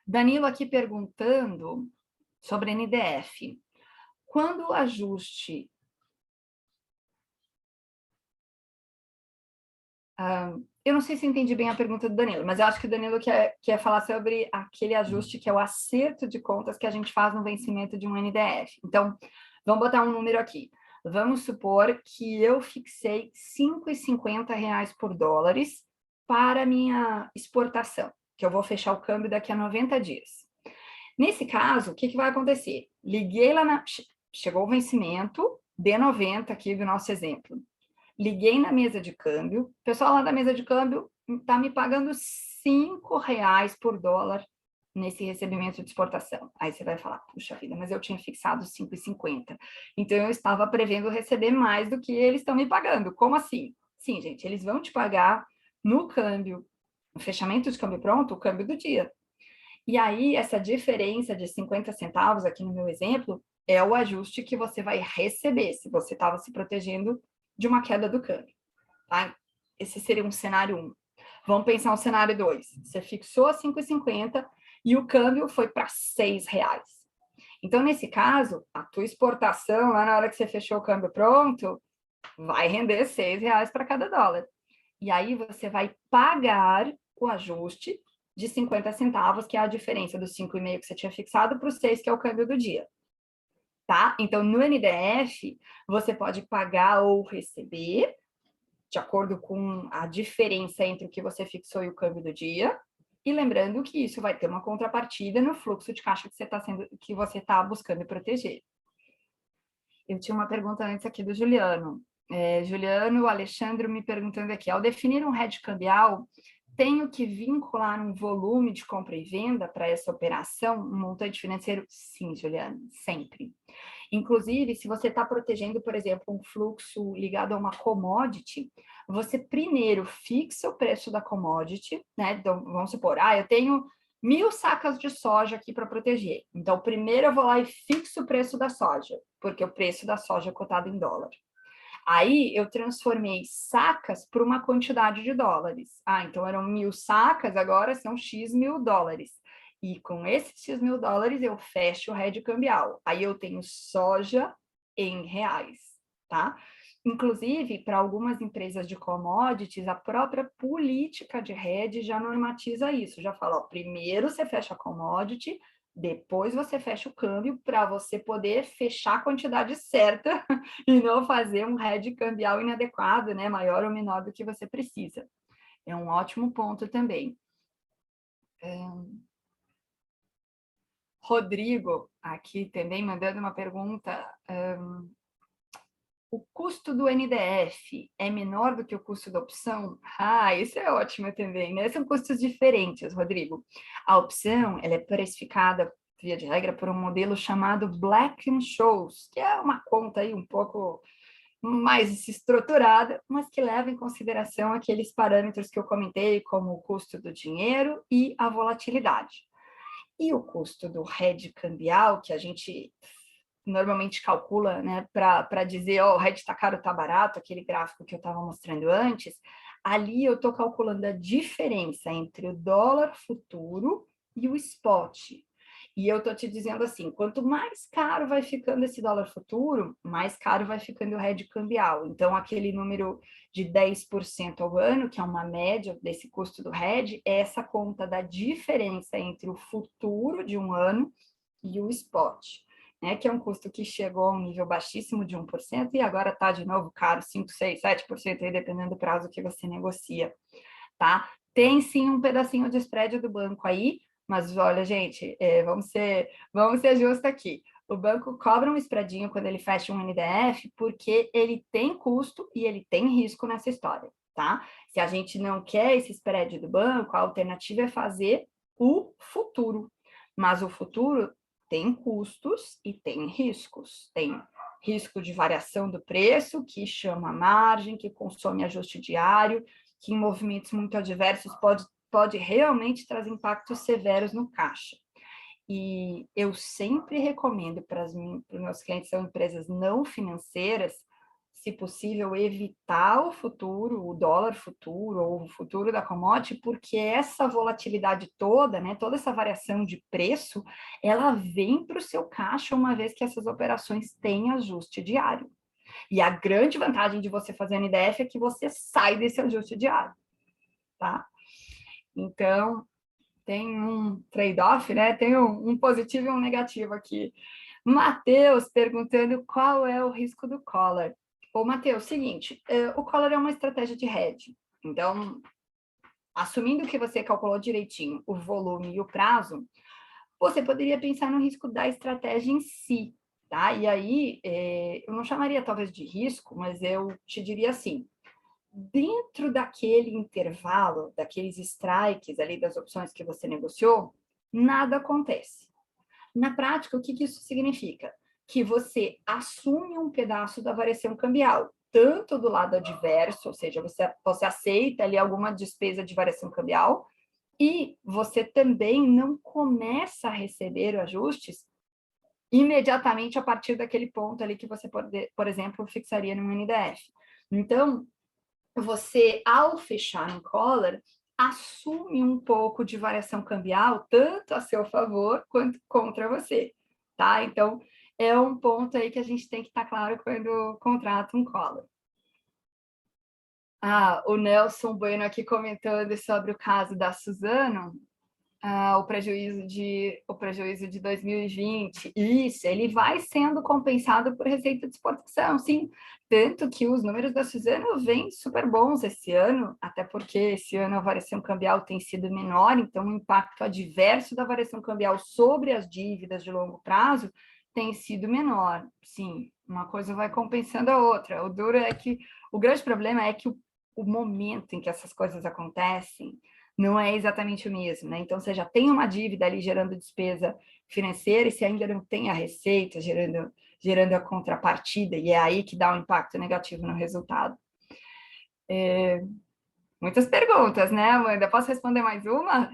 Danilo aqui perguntando sobre NDF. Quando o ajuste... eu não sei se entendi bem a pergunta do Danilo, mas eu acho que o Danilo quer falar sobre aquele ajuste que é o acerto de contas que a gente faz no vencimento de um NDF. Então, vamos botar um número aqui. Vamos supor que eu fixei R$ 5,50 por dólares para a minha exportação, que eu vou fechar o câmbio daqui a 90 dias. Nesse caso, o que vai acontecer? Liguei lá chegou o vencimento, D90 aqui do nosso exemplo. Liguei na mesa de câmbio, o pessoal lá da mesa de câmbio está me pagando R$ 5 por dólar nesse recebimento de exportação. Aí você vai falar, puxa vida, mas eu tinha fixado 5,50. Então, eu estava prevendo receber mais do que eles estão me pagando. Como assim? Sim, gente, eles vão te pagar no câmbio, no fechamento de câmbio pronto, o câmbio do dia. E aí, essa diferença de 50 centavos, aqui no meu exemplo, é o ajuste que você vai receber, se você estava se protegendo de uma queda do câmbio. Tá? Esse seria um cenário 1. Vamos pensar um cenário 2. Você fixou a 5,50 e o câmbio foi para R$ 6. Então, nesse caso, a tua exportação, lá na hora que você fechou o câmbio pronto, vai render R$ 6 para cada dólar. E aí você vai pagar o ajuste de 50 centavos, que é a diferença dos 5,5 que você tinha fixado para os 6, que é o câmbio do dia. Tá? Então, no NDF, você pode pagar ou receber, de acordo com a diferença entre o que você fixou e o câmbio do dia, e lembrando que isso vai ter uma contrapartida no fluxo de caixa que você está buscando proteger. Eu tinha uma pergunta antes aqui do Juliano. Juliano, Alexandre me perguntando aqui, ao definir um hedge cambial, tenho que vincular um volume de compra e venda para essa operação, um montante financeiro? Sim, Juliano, sempre. Inclusive, se você está protegendo, por exemplo, um fluxo ligado a uma commodity, você primeiro fixa o preço da commodity, né? Então, vamos supor, eu tenho 1.000 sacas de soja aqui para proteger. Então, primeiro eu vou lá e fixo o preço da soja, porque o preço da soja é cotado em dólar. Aí eu transformei sacas por uma quantidade de dólares. Então eram 1.000 sacas, agora são X mil dólares. E com esses X mil dólares eu fecho o hedge cambial. Aí eu tenho soja em reais, tá? Inclusive, para algumas empresas de commodities, a própria política de hedge já normatiza isso. Já fala, primeiro você fecha a commodity, depois você fecha o câmbio para você poder fechar a quantidade certa e não fazer um hedge cambial inadequado, né, maior ou menor do que você precisa. É um ótimo ponto também. Rodrigo, aqui também mandando uma pergunta. O custo do NDF é menor do que o custo da opção? Isso é ótimo também, né? São custos diferentes, Rodrigo. A opção, ela é precificada, via de regra, por um modelo chamado Black-Scholes, que é uma conta aí um pouco mais estruturada, mas que leva em consideração aqueles parâmetros que eu comentei, como o custo do dinheiro e a volatilidade. E o custo do hedge cambial, que a gente normalmente calcula, né, para dizer, o hedge está caro, está barato, aquele gráfico que eu estava mostrando antes, ali eu estou calculando a diferença entre o dólar futuro e o spot. E eu estou te dizendo assim, quanto mais caro vai ficando esse dólar futuro, mais caro vai ficando o hedge cambial. Então, aquele número de 10% ao ano, que é uma média desse custo do hedge, é essa conta da diferença entre o futuro de um ano e o spot, né, que é um custo que chegou a um nível baixíssimo de 1% e agora está de novo caro, 5, 6, 7%, aí, dependendo do prazo que você negocia, tá? Tem sim um pedacinho de spread do banco aí, mas olha, gente, vamos ser justos aqui. O banco cobra um spreadinho quando ele fecha um NDF, porque ele tem custo e ele tem risco nessa história, tá? Se a gente não quer esse spread do banco, a alternativa é fazer o futuro. Mas o futuro tem custos e tem riscos. Tem risco de variação do preço, que chama margem, que consome ajuste diário, que em movimentos muito adversos pode realmente trazer impactos severos no caixa. E eu sempre recomendo para os meus clientes, são empresas não financeiras, se possível, evitar o futuro, o dólar futuro ou o futuro da commodity, porque essa volatilidade toda, né, toda essa variação de preço, ela vem para o seu caixa uma vez que essas operações têm ajuste diário. E a grande vantagem de você fazer NDF é que você sai desse ajuste diário, tá? Então, tem um trade-off, né? Tem um positivo e um negativo aqui. Matheus perguntando qual é o risco do collar. Ô, Matheus, seguinte, o collar é uma estratégia de hedge. Então, assumindo que você calculou direitinho o volume e o prazo, você poderia pensar no risco da estratégia em si, tá? E aí, eu não chamaria talvez de risco, mas eu te diria assim, dentro daquele intervalo, daqueles strikes ali das opções que você negociou, nada acontece. Na prática, o que isso significa? Que você assume um pedaço da variação cambial, tanto do lado adverso, ou seja, você aceita ali alguma despesa de variação cambial, e você também não começa a receber ajustes imediatamente a partir daquele ponto ali que você, por exemplo, fixaria no NDF. Então, você, ao fechar um collar, assume um pouco de variação cambial, tanto a seu favor quanto contra você, tá? Então, é um ponto aí que a gente tem que estar claro quando contrata um collar. O Nelson Bueno aqui comentando sobre o caso da Suzano, o prejuízo de 2020. Isso, ele vai sendo compensado por receita de exportação, sim. Tanto que os números da Suzano vêm super bons esse ano, até porque esse ano a variação cambial tem sido menor, então o impacto adverso da variação cambial sobre as dívidas de longo prazo tem sido menor. Sim, uma coisa vai compensando a outra. O duro é que o grande problema é que o momento em que essas coisas acontecem não é exatamente o mesmo, né? Então, você já tem uma dívida ali gerando despesa financeira e você ainda não tem a receita gerando a contrapartida, e é aí que dá um impacto negativo no resultado. Muitas perguntas, né, Amanda? Posso responder mais uma?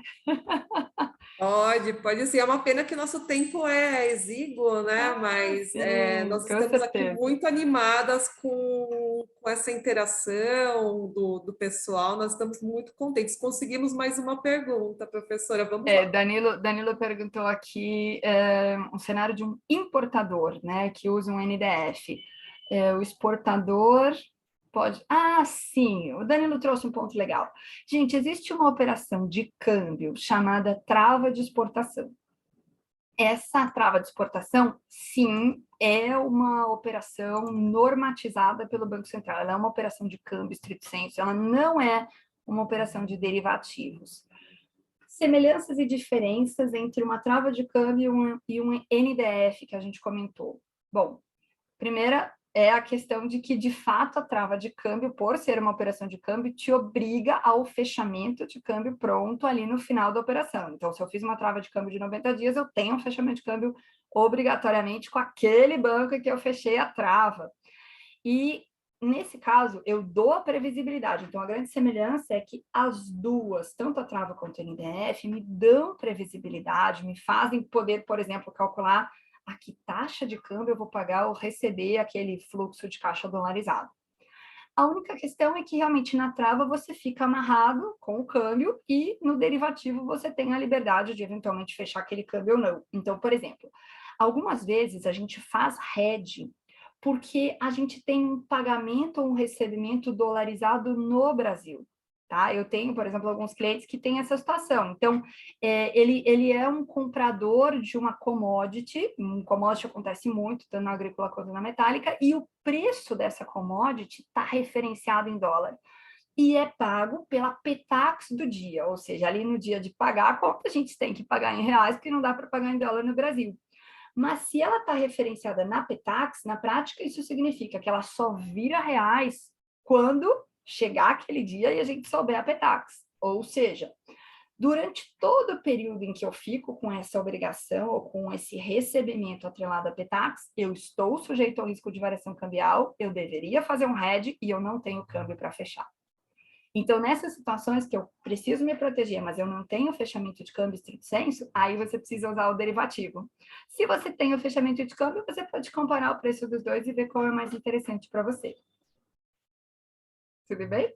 Pode sim. É uma pena que nosso tempo é exíguo, né? Mas Sim, nós com estamos aqui certeza. muito animadas com essa interação do pessoal. Nós estamos muito contentes. Conseguimos mais uma pergunta, professora. Vamos lá. Danilo perguntou aqui um cenário de um importador, né, que usa um NDF. O exportador pode... sim, o Danilo trouxe um ponto legal. Gente, existe uma operação de câmbio chamada trava de exportação. Essa trava de exportação, sim, é uma operação normatizada pelo Banco Central. Ela é uma operação de câmbio estrito sensu, ela não é uma operação de derivativos. Semelhanças e diferenças entre uma trava de câmbio e um NDF que a gente comentou. Bom, primeira é a questão de que, de fato, a trava de câmbio, por ser uma operação de câmbio, te obriga ao fechamento de câmbio pronto ali no final da operação. Então, se eu fiz uma trava de câmbio de 90 dias, eu tenho um fechamento de câmbio obrigatoriamente com aquele banco que eu fechei a trava. E, nesse caso, eu dou a previsibilidade. Então, a grande semelhança é que as duas, tanto a trava quanto o NDF, me dão previsibilidade, me fazem poder, por exemplo, calcular a que taxa de câmbio eu vou pagar ou receber aquele fluxo de caixa dolarizado. A única questão é que realmente na trava você fica amarrado com o câmbio e no derivativo você tem a liberdade de eventualmente fechar aquele câmbio ou não. Então, por exemplo, algumas vezes a gente faz hedge porque a gente tem um pagamento ou um recebimento dolarizado no Brasil. Tá? Eu tenho, por exemplo, alguns clientes que têm essa situação. Então, ele é um comprador de uma commodity, um commodity acontece muito, tanto na agrícola quanto na metálica, e o preço dessa commodity está referenciado em dólar. E é pago pela Petax do dia, ou seja, ali no dia de pagar a conta, a gente tem que pagar em reais, porque não dá para pagar em dólar no Brasil. Mas se ela está referenciada na Petax, na prática, isso significa que ela só vira reais quando chegar aquele dia e a gente souber a Petax. Ou seja, durante todo o período em que eu fico com essa obrigação ou com esse recebimento atrelado à Petax, eu estou sujeito ao risco de variação cambial, eu deveria fazer um hedge e eu não tenho câmbio para fechar. Então, nessas situações que eu preciso me proteger, mas eu não tenho fechamento de câmbio estrito sensu, aí você precisa usar o derivativo. Se você tem o fechamento de câmbio, você pode comparar o preço dos dois e ver qual é mais interessante para você. Tudo bem?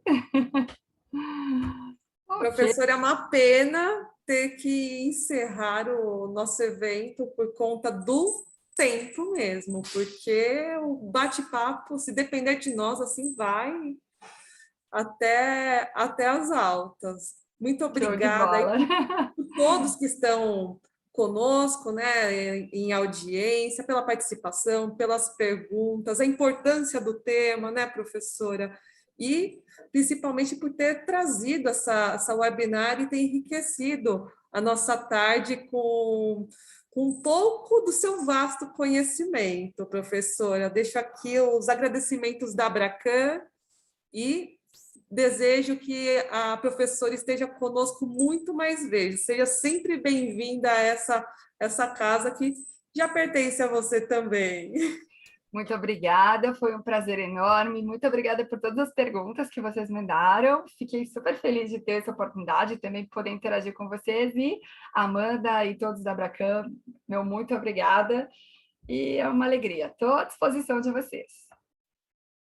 Professor, é uma pena ter que encerrar o nosso evento por conta do tempo mesmo, porque o bate-papo, se depender de nós, assim vai até as altas. Muito Show de obrigada aí bola. por todos que estão conosco, né, em audiência, pela participação, pelas perguntas, a importância do tema, né, professora? E principalmente por ter trazido essa webinar e ter enriquecido a nossa tarde com um pouco do seu vasto conhecimento, professora. Deixo aqui os agradecimentos da Abracan e desejo que a professora esteja conosco muito mais vezes. Seja sempre bem-vinda a essa casa que já pertence a você também. Muito obrigada, foi um prazer enorme. Muito obrigada por todas as perguntas que vocês mandaram. Fiquei super feliz de ter essa oportunidade também de poder interagir com vocês. E Amanda e todos da Abracan, meu muito obrigada. E é uma alegria. Estou à disposição de vocês.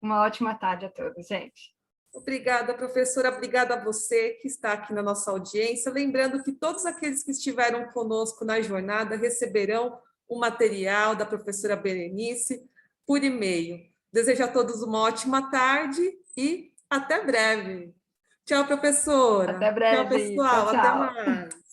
Uma ótima tarde a todos, gente. Obrigada, professora. Obrigada a você que está aqui na nossa audiência. Lembrando que todos aqueles que estiveram conosco na jornada receberão o material da professora Berenice por e-mail. Desejo a todos uma ótima tarde e até breve. Tchau, professora. Até Tchau, breve. Tchau, pessoal. Até tchau. mais.